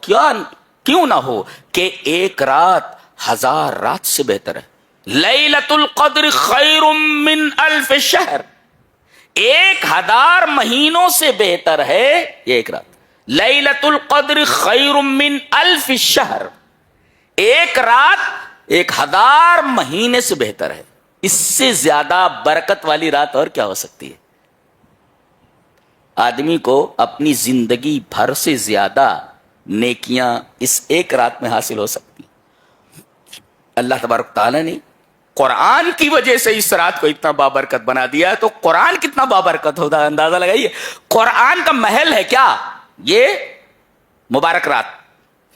کیوں نہ ہو کہ ایک رات 1000 رات سے بہتر ہے. لیلۃ القدر خیر من 1000 شہر, 1000 مہینوں سے بہتر ہے یہ ایک رات. لیلۃ القدر خیر من 1000 شہر, ایک رات 1000 مہینے سے بہتر ہے. اس سے زیادہ برکت والی رات اور کیا ہو سکتی ہے؟ آدمی کو اپنی زندگی بھر سے زیادہ نیکیاں اس ایک رات میں حاصل ہو سکتی. اللہ تبارک تعالیٰ نے قرآن کی وجہ سے اس رات کو اتنا بابرکت بنا دیا ہے, تو قرآن کتنا بابرکت ہوتا ہے اندازہ لگائیے. قرآن کا محل ہے کیا یہ مبارک رات,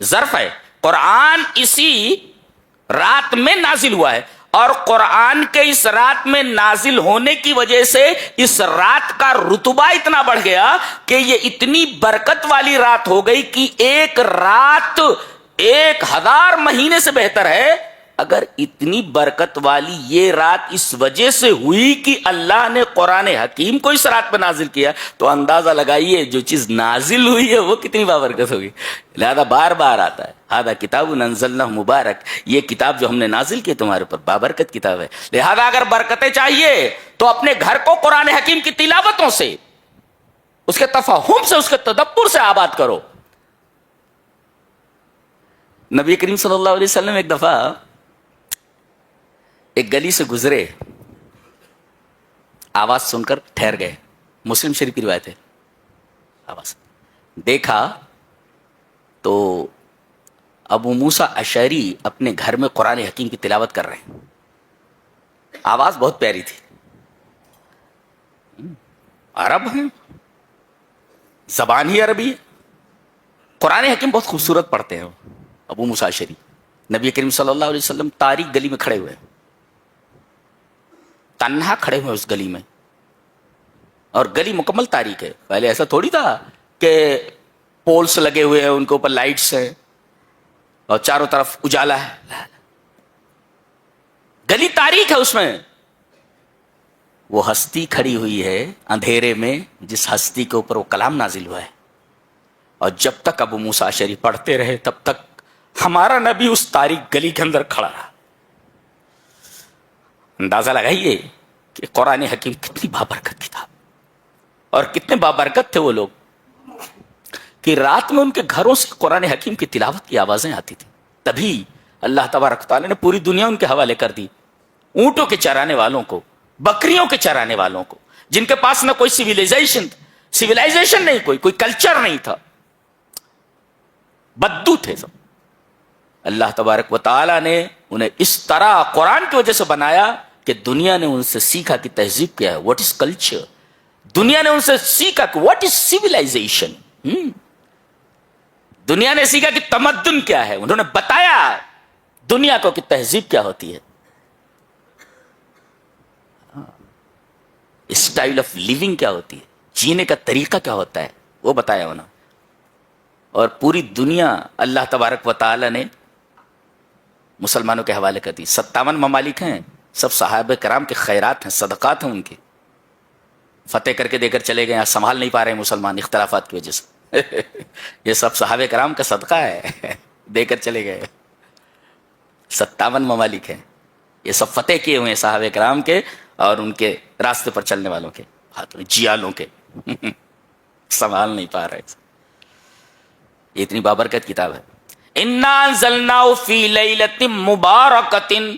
ظرف ہے. قرآن اسی رات میں نازل ہوا ہے اور قرآن کے اس رات میں نازل ہونے کی وجہ سے اس رات کا رتبہ اتنا بڑھ گیا کہ یہ اتنی برکت والی رات ہو گئی کہ ایک رات 1000 مہینے سے بہتر ہے. اگر اتنی برکت والی یہ رات اس وجہ سے ہوئی کہ اللہ نے قرآن حکیم کو اس رات پہ نازل کیا, تو اندازہ لگائیے جو چیز نازل ہوئی ہے وہ کتنی بابرکت ہوگی. لہذا بار بار آتا ہے ہذا کتاب انزلناہ مبارک, یہ کتاب جو ہم نے نازل کی تمہارے اوپر بابرکت کتاب ہے. لہذا اگر برکتیں چاہیے تو اپنے گھر کو قرآن حکیم کی تلاوتوں سے, اس کے تفہم سے, اس کے تدبر سے آباد کرو. نبی کریم صلی اللہ علیہ وسلم ایک دفعہ ایک گلی سے گزرے, آواز سن کر ٹھہر گئے. مسلم شریف کی روایت ہے. آواز دیکھا تو ابو موسیٰ اشعری اپنے گھر میں قرآن حکیم کی تلاوت کر رہے ہیں. آواز بہت پیاری تھی, عرب ہیں, زبان ہی عربی ہے, قرآن حکیم بہت خوبصورت پڑھتے ہیں. ابو موسیٰ اشعری نبی کریم صلی اللہ علیہ وسلم تاریک گلی میں کھڑے ہوئے, تنہا کھڑے ہوئے اس گلی میں, اور گلی مکمل تاریک ہے. پہلے ایسا تھوڑی تھا کہ پولس لگے ہوئے ہیں, ان کے اوپر لائٹس ہیں اور چاروں طرف اجالا ہے. گلی تاریک ہے، اس میں وہ ہستی کھڑی ہوئی ہے اندھیرے میں، جس ہستی کے اوپر وہ کلام نازل ہوا ہے، اور جب تک ابو موسیٰ اشعری پڑھتے رہے تب تک ہمارا نبی اس تاریک گلی کے اندر کھڑا رہا۔ اندازہ لگائیے کہ قرآن حکیم کتنی بابرکت کتاب، اور کتنے بابرکت تھے وہ لوگ کہ رات میں ان کے گھروں سے قرآن حکیم کی تلاوت کی آوازیں آتی تھی۔ تبھی اللہ تبارک و تعالیٰ نے پوری دنیا ان کے حوالے کر دی، اونٹوں کے چرانے والوں کو، بکریوں کے چرانے والوں کو، جن کے پاس نہ کوئی سویلائزیشن نہیں، کوئی کلچر نہیں تھا، بدو تھے سب۔ اللہ تبارک و تعالیٰ نے انہیں اس طرح قرآن کی وجہ سے بنایا کہ دنیا نے ان سے سیکھا کہ تہذیب کیا ہے، واٹ از کلچر۔ دنیا نے ان سے سیکھا کہ واٹ از سویلائزیشن۔ دنیا نے سیکھا کہ تمدن کیا ہے، انہوں نے بتایا دنیا کو کہ تہذیب کیا ہوتی ہے، اسٹائل آف لیونگ کیا ہوتی ہے، جینے کا طریقہ کیا ہوتا ہے، وہ بتایا انہوں نے۔ اور پوری دنیا اللہ تبارک و تعالی نے مسلمانوں کے حوالے کر دی۔ 57 ممالک ہیں، سب صحابہ کرام کے خیرات ہیں، صدقات ہیں ان کے، فتح کر کے دے کر چلے گئے، سنبھال نہیں پا رہے ہیں مسلمان اختلافات کی وجہ سے یہ سب صحابہ کرام کا صدقہ ہے، دے کر چلے گئے۔ 57 ممالک ہیں، یہ سب فتح کیے ہوئے ہیں صحابہ کرام کے اور ان کے راستے پر چلنے والوں کے ہاتھوں، جیالوں کے سنبھال نہیں پا رہے۔ یہ اتنی بابرکت کتاب ہے۔ اِنَّا أَنزَلْنَاهُ فِي لَيْلَةٍ مُبَارَكَةٍ،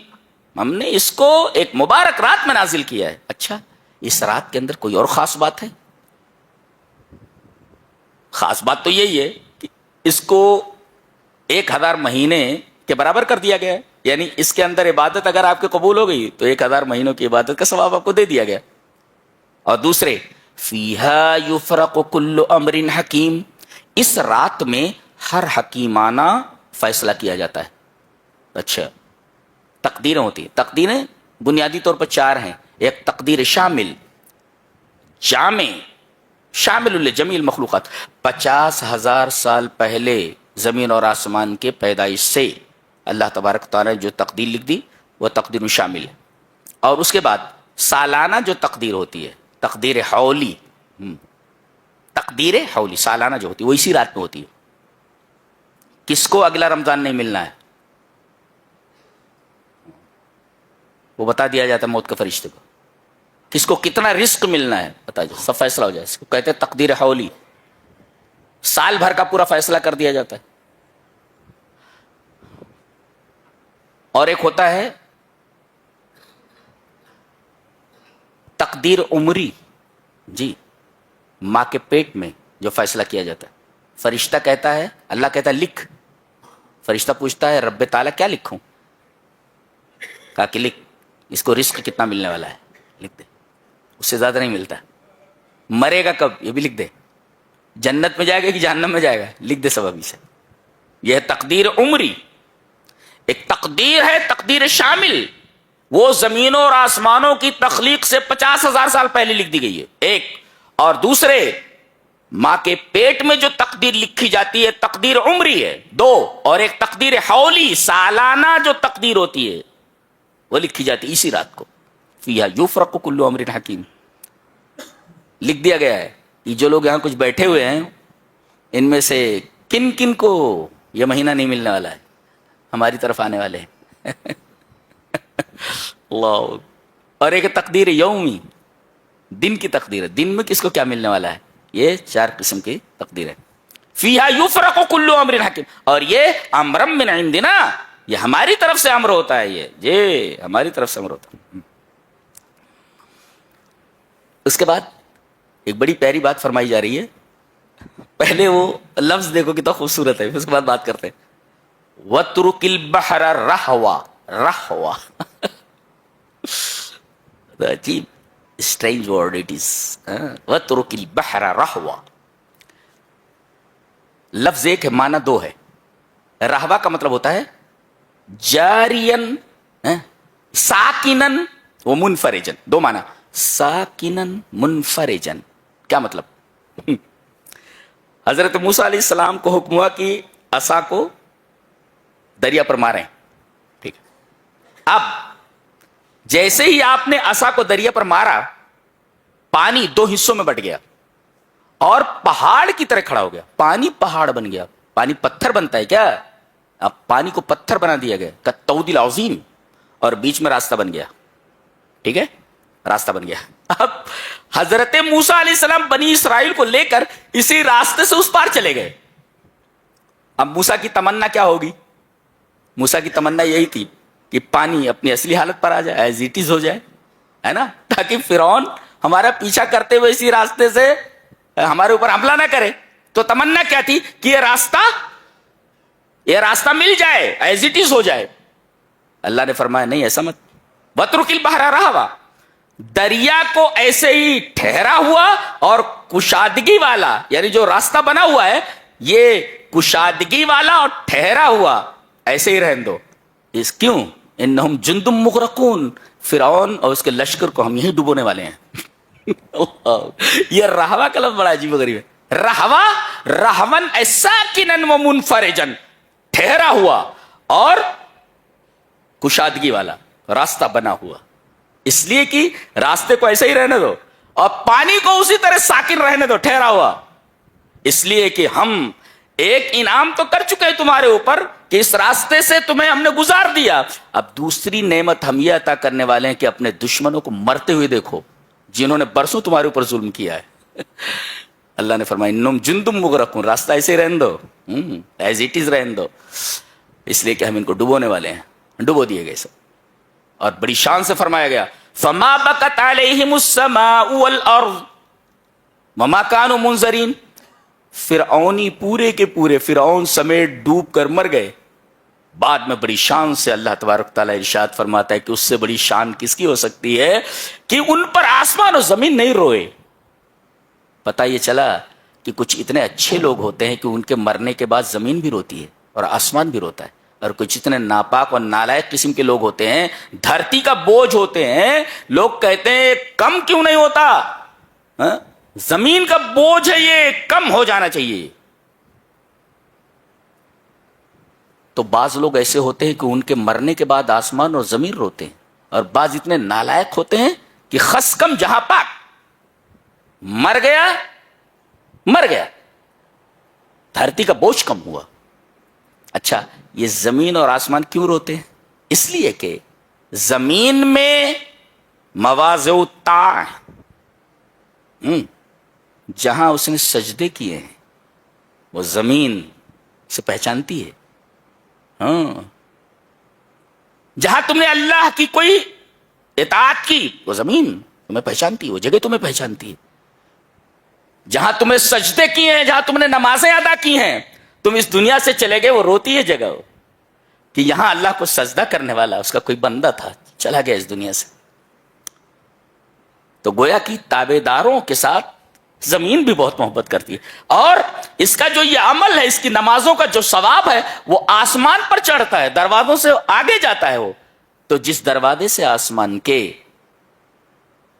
ہم نے اس کو ایک مبارک رات میں نازل کیا ہے۔ اچھا، اس رات کے اندر کوئی اور خاص بات ہے؟ خاص بات تو یہی ہے کہ اس کو 1000 مہینے کے برابر کر دیا گیا ہے، یعنی اس کے اندر عبادت اگر آپ کے قبول ہو گئی تو 1000 مہینوں کی عبادت کا ثواب آپ کو دے دیا گیا۔ اور دوسرے، فِيهَا يُفْرَقُ كُلُّ أَمْرٍ حَكِيمٍ، اس رات میں ہر حکیمانہ فیصلہ کیا جاتا ہے۔ اچھا، تقدیریں ہوتی ہیں۔ تقدیریں بنیادی طور پر 4 ہیں۔ ایک تقدیر شامل، جامع، شامل لجمیع المخلوقات، 50,000 سال پہلے زمین اور آسمان کے پیدائش سے اللہ تبارک تعالیٰ نے جو تقدیر لکھ دی وہ تقدیر شامل ہے۔ اور اس کے بعد سالانہ جو تقدیر ہوتی ہے، تقدیر حولی، تقدیر حولی سالانہ جو ہوتی ہے وہ اسی رات میں ہوتی ہے۔ کس کو اگلا رمضان نہیں ملنا ہے وہ بتا دیا جاتا ہے موت کے فرشتے کو، کس کو کتنا رزق ملنا ہے بتا جائے، سب فیصلہ ہو جائے۔ اس کو کہتے ہیں تقدیر حولی، سال بھر کا پورا فیصلہ کر دیا جاتا ہے۔ اور ایک ہوتا ہے تقدیر عمری، جی، ماں کے پیٹ میں جو فیصلہ کیا جاتا ہے، فرشتہ کہتا ہے، اللہ کہتا ہے لکھ، فرشتہ پوچھتا ہے رب تعالیٰ کیا لکھوں؟ کہا کہ لکھ، اس کو رزق کتنا ملنے والا ہے لکھ دے، اس سے زیادہ نہیں ملتا، مرے گا کب یہ بھی لکھ دے، جنت میں جائے گا کہ جہنم میں جائے گا لکھ دے سب ابھی سے۔ یہ ہے تقدیر عمری۔ ایک تقدیر ہے تقدیر شامل، وہ زمینوں اور آسمانوں کی تخلیق سے 50,000 سال پہلے لکھ دی گئی ہے، ایک۔ اور دوسرے، ماں کے پیٹ میں جو تقدیر لکھی جاتی ہے تقدیر عمری ہے، 2۔ اور ایک تقدیر حولی سالانہ جو تقدیر ہوتی ہے وہ لکھی جاتی ہے اسی رات کو۔ فیہا یفرق کل امر حکیم، لکھ دیا گیا ہے۔ یہ جو لوگ یہاں کچھ بیٹھے ہوئے ہیں ان میں سے کن کن کو یہ مہینہ نہیں ملنے والا ہے، ہماری طرف آنے والے ہیں اللہ۔ اور ایک تقدیر یومی، دن کی تقدیر ہے، دن میں کس کو کیا ملنے والا ہے، یہ 4 قسم کی تقدیر ہے۔ فیہا یفرق کل امر حکیم، اور یہ امرم من عندنا، یہ ہماری طرف سے امر ہوتا ہے، یہ ہماری طرف سے امر ہوتا ہے۔ اس کے بعد ایک بڑی پیاری بات فرمائی جا رہی ہے، پہلے وہ لفظ دیکھو کتنا خوبصورت ہے، پھر اس کے بعد بات کرتے ہیں۔ وَاتْرُكِ الْبَحْرَ رَهْوَا، رَهْوَا عجیب اسٹرینج ورڈ اٹ از۔ وَاتْرُكِ الْبَحْرَ رَهْوَا، لفظ ایک ہے، معنی 2 ہے۔ رہوا کا مطلب ہوتا ہے جارین، ساکنن و منفرجن، 2 معنی، ساکنن منفرجن۔ کیا مطلب؟ حضرت موسیٰ علیہ السلام کو حکم ہوا کہ عصا کو دریا پر ماریں، ٹھیک ہے۔ اب جیسے ہی آپ نے عصا کو دریا پر مارا، پانی 2 حصوں میں بٹ گیا اور پہاڑ کی طرح کھڑا ہو گیا. پانی پہاڑ بن گیا. پانی پتھر بنتا ہے کیا؟ اب پانی کو پتھر بنا دیا گیا کالطود العظیم، اور بیچ میں راستہ بن گیا. ٹھیک ہے، راستہ بن گیا. اب حضرت موسیٰ علیہ السلام بنی اسرائیل کو لے کر اسی راستے سے اس پار چلے گئے. اب موسیٰ کی تمنا کیا ہوگی؟ موسیٰ کی تمنا یہی تھی کہ پانی اپنی اصلی حالت پر آ جائے، ایز اٹ از ہو جائے، ہے نا، تاکہ فرعون ہمارا پیچھا کرتے ہوئے اسی راستے سے ہمارے اوپر حملہ نہ کرے. تو تمنا کیا تھی کہ یہ راستہ مل جائے، ایز اٹ از ہو جائے. اللہ نے فرمایا نہیں، ایسا مت. وَاتْرُكِ الْبَحْرَ رَهْوًا، دریا کو ایسے ہی ٹھہرا ہوا اور کشادگی والا، یعنی جو راستہ بنا ہوا ہے یہ کشادگی والا اور ٹھہرا ہوا ایسے ہی رہن دو. اس کیوں؟ انہم جندم مغرقون، فرعون اور اس کے لشکر کو ہم یہی ڈبونے والے ہیں. یہ رہوا کا لفظ بڑا عجیب و غریب ہے. رہوا، رہون ساکنن و منفرجن، ٹھہرا ہوا اور کشادگی والا، راستہ بنا ہوا. اس لیے کہ راستے کو ایسے ہی رہنے دو اور پانی کو اسی طرح ساکن رہنے دو، ٹھہرا ہوا. اس لیے کہ ہم ایک انعام تو کر چکے ہیں تمہارے اوپر کہ اس راستے سے تمہیں ہم نے گزار دیا. اب دوسری نعمت ہم یہ عطا کرنے والے ہیں کہ اپنے دشمنوں کو مرتے ہوئے دیکھو جنہوں نے برسوں تمہارے اوپر ظلم کیا ہے. اللہ نے فرمایا انہم جندم مغرقون، راستہ ایسے ہی رہنے دو، ایز اٹ از رہنے دو. اس لیے کہ ہم ان کو ڈبونے والے ہیں. ڈبو دیے گئے سب. اور بڑی شان سے فرمایا گیا فما بکت علیہم السماء والارض وما كانوا منظرین. فرعونی پورے کے پورے فرعون سمیت ڈوب کر مر گئے. بعد میں بڑی شان سے اللہ تبارک تعالیٰ ارشاد فرماتا ہے کہ اس سے بڑی شان کس کی ہو سکتی ہے کہ ان پر آسمان اور زمین نہیں روئے. پتہ یہ چلا کہ کچھ اتنے اچھے لوگ ہوتے ہیں کہ ان کے مرنے کے بعد زمین بھی روتی ہے اور آسمان بھی روتا ہے، اور کچھ اتنے ناپاک اور نالائق قسم کے لوگ ہوتے ہیں، دھرتی کا بوجھ ہوتے ہیں. لوگ کہتے ہیں کم کیوں نہیں ہوتا، ہاں؟ زمین کا بوجھ ہے، یہ کم ہو جانا چاہیے. تو بعض لوگ ایسے ہوتے ہیں کہ ان کے مرنے کے بعد آسمان اور زمین روتے ہیں، اور بعض اتنے نالائق ہوتے ہیں کہ خس کم جہاں پاک، مر گیا، دھرتی کا بوجھ کم ہوا. اچھا، یہ زمین اور آسمان کیوں روتے ہیں؟ اس لیے کہ زمین میں مواضع الطاعہ، جہاں اس نے سجدے کیے ہیں وہ زمین سے پہچانتی ہے. ہاں، جہاں تم نے اللہ کی کوئی اطاعت کی وہ زمین تمہیں پہچانتی ہے، وہ جگہ تمہیں پہچانتی ہے. جہاں تمہیں سجدے کیے ہیں، جہاں تم نے نمازیں ادا کی ہیں، تم اس دنیا سے چلے گئے، وہ روتی ہے جگہ کہ یہاں اللہ کو سجدہ کرنے والا اس کا کوئی بندہ تھا، چلا گیا اس دنیا سے. تو گویا کہ تابع داروں کے ساتھ زمین بھی بہت محبت کرتی ہے. اور اس کا جو یہ عمل ہے، اس کی نمازوں کا جو ثواب ہے وہ آسمان پر چڑھتا ہے، دروازوں سے آگے جاتا ہے وہ. تو جس دروازے سے آسمان کے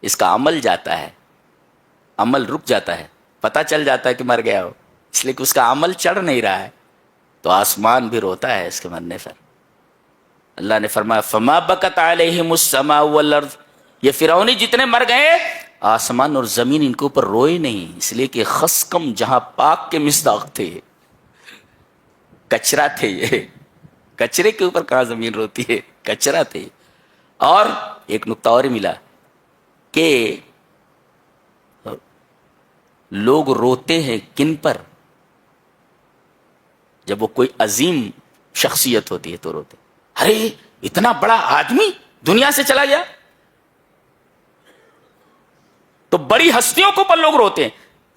اس کا عمل جاتا ہے، عمل رک جاتا ہے، پتہ چل جاتا ہے کہ مر گیا ہو، اس لیے کہ اس کا عمل چڑھ نہیں رہا ہے، تو آسمان بھی روتا ہے اس کے مرنے پر. اللہ نے فرمایا فما بکت علیہم السماء والارض، یہ فرعونی جتنے مر گئے آسمان اور زمین ان کے اوپر روئے نہیں، اس لیے کہ خسکم جہاں پاک کے مصداق تھے، کچرا تھے. یہ کچرے کے اوپر کہاں زمین روتی ہے، کچرا تھے. اور ایک نقطہ اور ملا کہ لوگ روتے ہیں کن پر؟ جب وہ کوئی عظیم شخصیت ہوتی ہے تو روتے، ارے اتنا بڑا آدمی دنیا سے چلا گیا. تو بڑی ہستیوں کے اوپر لوگ روتے ہیں،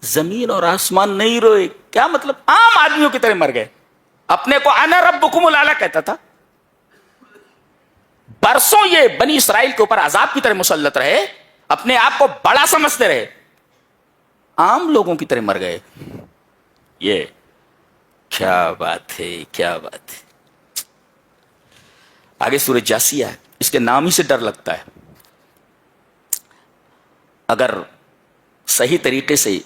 زمین اور آسمان نہیں روئے. کیا مطلب؟ عام آدمیوں کی طرح مر گئے. اپنے کو انا ربکم الاعلی کہتا تھا. برسوں یہ بنی اسرائیل کے اوپر عذاب کی طرح مسلط رہے، اپنے آپ کو بڑا سمجھتے رہے، عام لوگوں کی طرح مر گئے. یہ کیا بات ہے، کیا بات ہے. آگے سورہ جاسیہ ہے، اس کے نام ہی سے ڈر لگتا ہے. اگر صحیح طریقے سے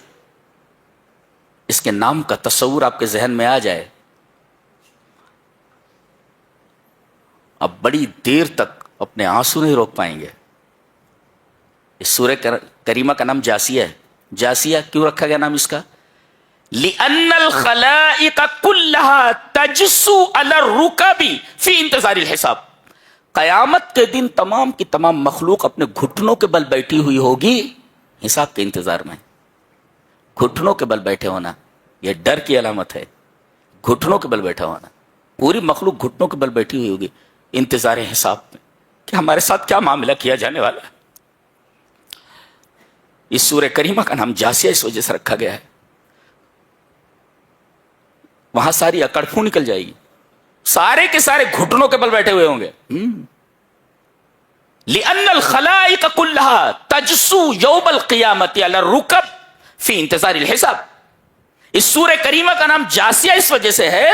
اس کے نام کا تصور آپ کے ذہن میں آ جائے، اب بڑی دیر تک اپنے آنسو نہیں روک پائیں گے. اس سورہ کریمہ کا نام جاسیہ ہے. جاسیہ کیوں رکھا گیا نام اس کا؟ لِأَنَّ الْخَلَائِقَ كُلَّهَا تَجْسُو عَلَى الرُّكَبِ فِي انتظار الحساب. قیامت کے دن تمام کی تمام مخلوق اپنے گھٹنوں کے بل بیٹھی ہوئی ہوگی حساب کے انتظار میں. گھٹنوں کے بل بیٹھے ہونا یہ ڈر کی علامت ہے. گھٹنوں کے بل بیٹھا ہونا, پوری مخلوق گھٹنوں کے بل بیٹھی ہوئی ہوگی انتظار حساب میں کہ ہمارے ساتھ کیا معاملہ کیا جانے والا ہے. اس سورہ کریمہ کا نام جاسیہ اس وجہ سے رکھا گیا ہے. وہاں ساری اکڑفو نکل جائے گی, سارے کے سارے گھٹنوں کے بل بیٹھے ہوئے ہوں گے. لِأَنَّ الْخَلَائِقَ كُلَّهَا تَجْسُو يَوْمَ الْقِيَامَةِ عَلَى الرُّكَبِ فِي انتظار الحساب. اس سورہ کریمہ کا نام جاسیہ اس وجہ سے ہے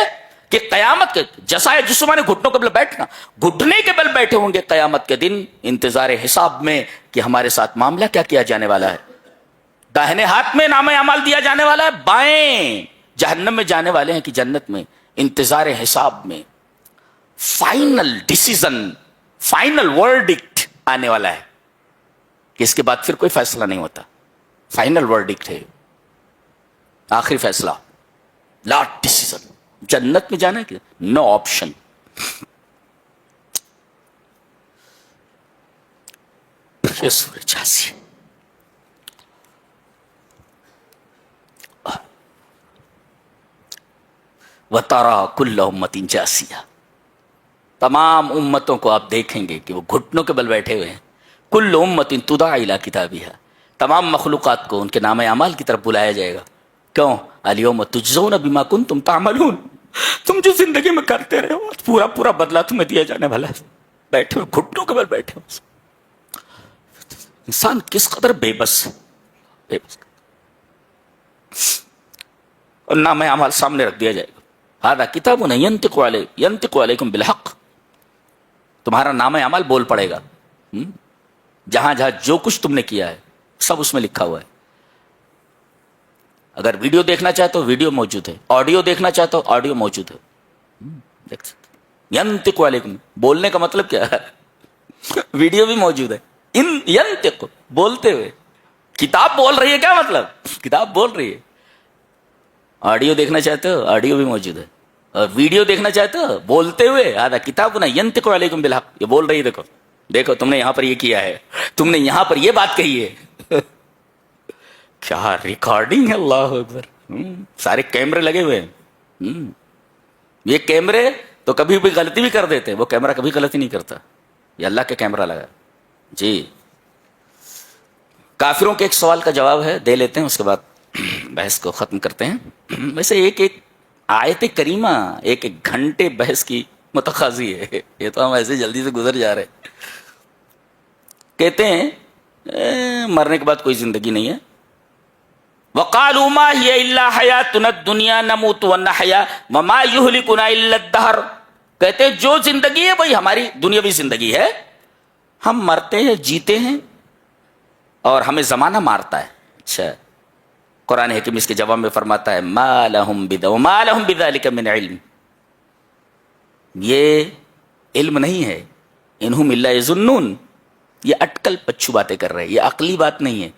کہ قیامت کے جسائے جسمانے گھٹنوں کے بل بیٹھنا, گھٹنے کے بل بیٹھے ہوں گے قیامت کے دن انتظار حساب میں کہ ہمارے ساتھ معاملہ کیا کیا جانے والا ہے. داہنے ہاتھ میں نامہ اعمال دیا جانے والا ہے, بائیں جہنم میں جانے والے ہیں کہ جنت میں. انتظار حساب میں فائنل ڈیسیزن, فائنل ورڈکٹ آنے والا ہے کہ اس کے بعد پھر کوئی فیصلہ نہیں ہوتا. فائنل ورڈکٹ ہے, آخری فیصلہ, لاسٹ ڈیسیزن. جنت میں جانا ہے کہ نو آپشن. یہ سورہ جاسیہ. وَتَرَى كُلَّ أُمَّةٍ جَاسِيَةً, تمام امتوں کو آپ دیکھیں گے کہ وہ گھٹنوں کے بل بیٹھے ہوئے ہیں. كُلُّ أُمَّةٍ تُدْعَىٰ إِلَىٰ كِتَابِهَا, تمام مخلوقات کو ان کے نام اعمال کی طرف بلایا جائے گا. کیوں؟ الْيَوْمَ تُجْزَوْنَ بِمَا كُنتُمْ تَعْمَلُونَ, تم جو زندگی میں کرتے رہے ہو پورا پورا بدلہ تمہیں دیا جانے والا ہے. بیٹھے ہوئے گھٹنوں کے بل بیٹھے ہو. انسان کس قدر بے بس ہے, بے بس. اور نام اعمال سامنے رکھ دیا جائے گا. هذا کتابنا ينطق علیکم بالحق, تمہارا نام اعمال بول پڑے گا. جہاں جہاں جو کچھ تم نے کیا ہے سب اس میں لکھا ہوا ہے. اگر ویڈیو دیکھنا چاہے تو ویڈیو موجود ہے, آڈیو دیکھنا چاہے تو آڈیو موجود ہے. دیکھ سکتے. ینطق علیکم, بولنے کا مطلب کیا ہے؟ ویڈیو بھی موجود ہے. ینطق, بولتے ہوئے. کتاب بول رہی ہے, کیا مطلب؟ کتاب بول رہی ہے. آڈیو دیکھنا چاہتے ہو آڈیو بھی موجود ہے, اور ویڈیو دیکھنا چاہتے ہو بولتے ہوئے. آدھا کتاب نا ینطق علیکم بالحق, یہ بول رہی ہے. دیکھو دیکھو تم نے یہاں پر یہ کیا ہے, تم نے یہاں پر یہ بات کہی ہے. کیا ریکارڈنگ ہے, اللہ اکبر. سارے کیمرے لگے ہوئے ہیں. یہ کیمرے تو کبھی بھی غلطی بھی کر دیتے, وہ کیمرہ کبھی غلطی نہیں کرتا. یہ اللہ کے کیمرہ لگا. جی, کافروں کے ایک سوال کا جواب ہے, دے لیتے ہیں, اس کے بعد بحث کو ختم کرتے ہیں. ویسے ایک ایک آیت کریمہ ایک ایک گھنٹے بحث کی متقاضی ہے, یہ تو ہم ایسے جلدی سے گزر جا رہے. کہتے ہیں مرنے کے بعد کوئی زندگی نہیں ہے. وَقَالُوا مَا هِيَ إِلَّا حَيَاتُنَا الدُّنْيَا نَمُوتُ وَنَحْيَا وَمَا يُهْلِكُنَا إِلَّا الدَّهْرُ. کہتے ہیں جو زندگی ہے وہی ہماری دنیاوی زندگی ہے, ہم مرتے ہیں جیتے ہیں اور ہمیں زمانہ مارتا ہے. اچھا, قرآن حکیم اس کے جواب میں فرماتا ہے مَا لَهُمْ بِذَلِكَ مِنْ عِلْمٍ, یہ علم نہیں ہے. اِنْهُمْ إِلَّا يَظُنُّونَ, یہ اٹکل پچھو باتیں کر رہے ہیں, یہ عقلی بات نہیں ہے,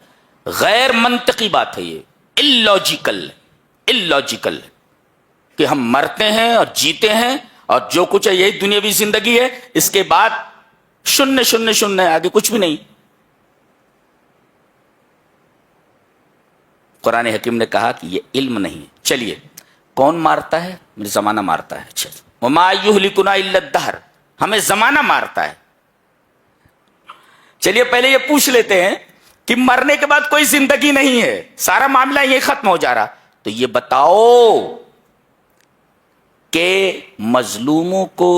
غیر منطقی بات ہے. یہ illogical کہ ہم مرتے ہیں اور جیتے ہیں اور جو کچھ ہے یہی دنیاوی زندگی ہے, اس کے بعد شنیہ شنیہ شنیہ, آگے کچھ بھی نہیں. قرآن حکیم نے کہا کہ یہ علم نہیں ہے. چلیے, کون مارتا ہے؟ زمانہ مارتا ہے. اچھا, وَمَا يُهْلِكُنَا إِلَّا الدَّهْرُ, ہمیں زمانہ مارتا ہے. چلیے پہلے یہ پوچھ لیتے ہیں کہ مرنے کے بعد کوئی زندگی نہیں ہے, سارا معاملہ یہ ختم ہو جا رہا, تو یہ بتاؤ کہ مظلوموں کو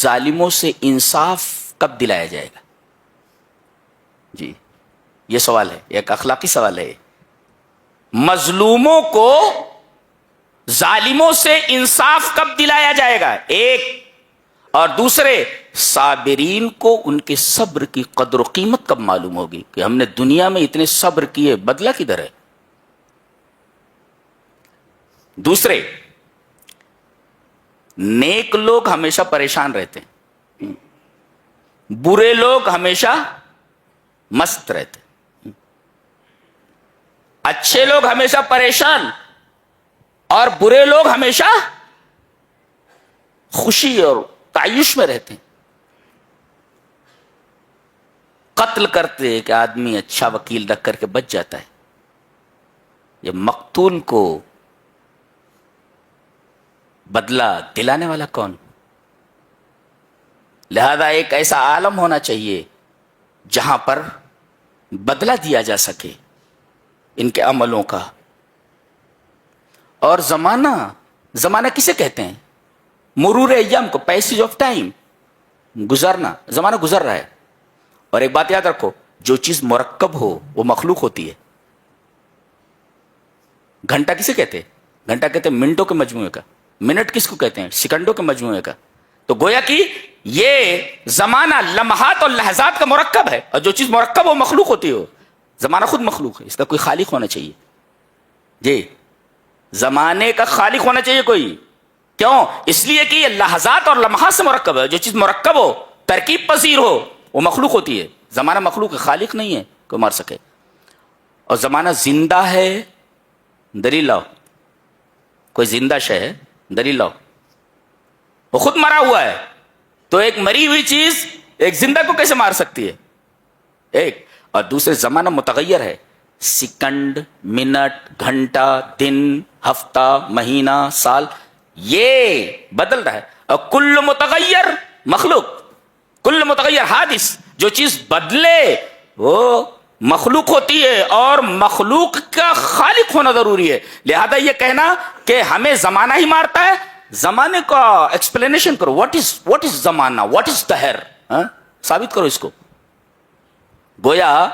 ظالموں سے انصاف کب دلایا جائے گا؟ جی, یہ سوال ہے, ایک اخلاقی سوال ہے. مظلوموں کو ظالموں سے انصاف کب دلایا جائے گا؟ ایک, اور دوسرے صابرین کو ان کے صبر کی قدر و قیمت کب معلوم ہوگی کہ ہم نے دنیا میں اتنے صبر کیے, بدلہ کدھر ہے؟ دوسرے, نیک لوگ ہمیشہ پریشان رہتے ہیں, برے لوگ ہمیشہ مست رہتے، اچھے لوگ ہمیشہ پریشان، اور برے لوگ ہمیشہ خوشی اور تعیش میں رہتے ہیں۔ قتل کرتے کہ آدمی اچھا وکیل رکھ کر کے بچ جاتا ہے، یہ مقتول کو بدلہ دلانے والا کون؟ لہذا ایک ایسا عالم ہونا چاہیے جہاں پر بدلہ دیا جا سکے ان کے عملوں کا۔ اور زمانہ کسے کہتے ہیں؟ مرور ایام کو، پیسیج آف ٹائم، گزرنا، زمانہ گزر رہا ہے۔ اور ایک بات یاد رکھو، جو چیز مرکب ہو وہ مخلوق ہوتی ہے۔ گھنٹہ کسے کہتے ہیں؟ گھنٹہ کہتے ہیں منٹوں کے مجموعے کا۔ منٹ کس کو کہتے ہیں؟ سیکنڈوں کے مجموعے کا۔ تو گویا کہ یہ زمانہ لمحات اور لحظات کا مرکب ہے، اور جو چیز مرکب ہو مخلوق ہوتی ہو۔ زمانہ خود مخلوق ہے، اس کا کوئی خالق ہونا چاہیے۔ جی، زمانے کا خالق ہونا چاہیے کوئی۔ کیوں؟ اس لیے کہ یہ لحظات اور لمحات سے مرکب ہے۔ جو چیز مرکب ہو، ترکیب پذیر ہو، وہ مخلوق ہوتی ہے۔ زمانہ مخلوق ہے، خالق نہیں ہے کوئی مار سکے۔ اور زمانہ زندہ ہے، دلیل لاؤ۔ کوئی زندہ شے ہے، دلیل لاؤ۔ وہ خود مرا ہوا ہے، تو ایک مری ہوئی چیز ایک زندہ کو کیسے مار سکتی ہے؟ ایک۔ اور دوسرے زمانہ متغیر ہے، سیکنڈ، منٹ، گھنٹہ، دن، ہفتہ، مہینہ، سال، یہ بدل رہا ہے۔ اور کل متغیر مخلوق، کل متغیر حادث، جو چیز بدلے وہ مخلوق ہوتی ہے، اور مخلوق کا خالق ہونا ضروری ہے۔ لہذا یہ کہنا کہ ہمیں زمانہ ہی مارتا ہے، زمانے کا ایکسپلینیشن کرو۔ واٹ از زمانہ، واٹ از دہر، ثابت کرو اس کو۔ گویا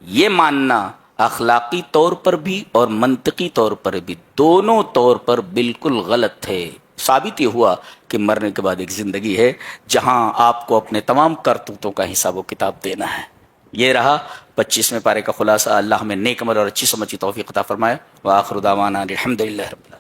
یہ ماننا اخلاقی طور پر بھی اور منطقی طور پر بھی، دونوں طور پر بالکل غلط ہے۔ ثابت یہ ہوا کہ مرنے کے بعد ایک زندگی ہے جہاں آپ کو اپنے تمام کرتوتوں کا حساب و کتاب دینا ہے۔ یہ رہا 25ویں پارے کا خلاصہ۔ اللہ ہمیں نیک عمل اور اچھی سمجھ کی توفیق عطا فرمائے۔ وآخر دعوانا الحمدللہ رب العالمین۔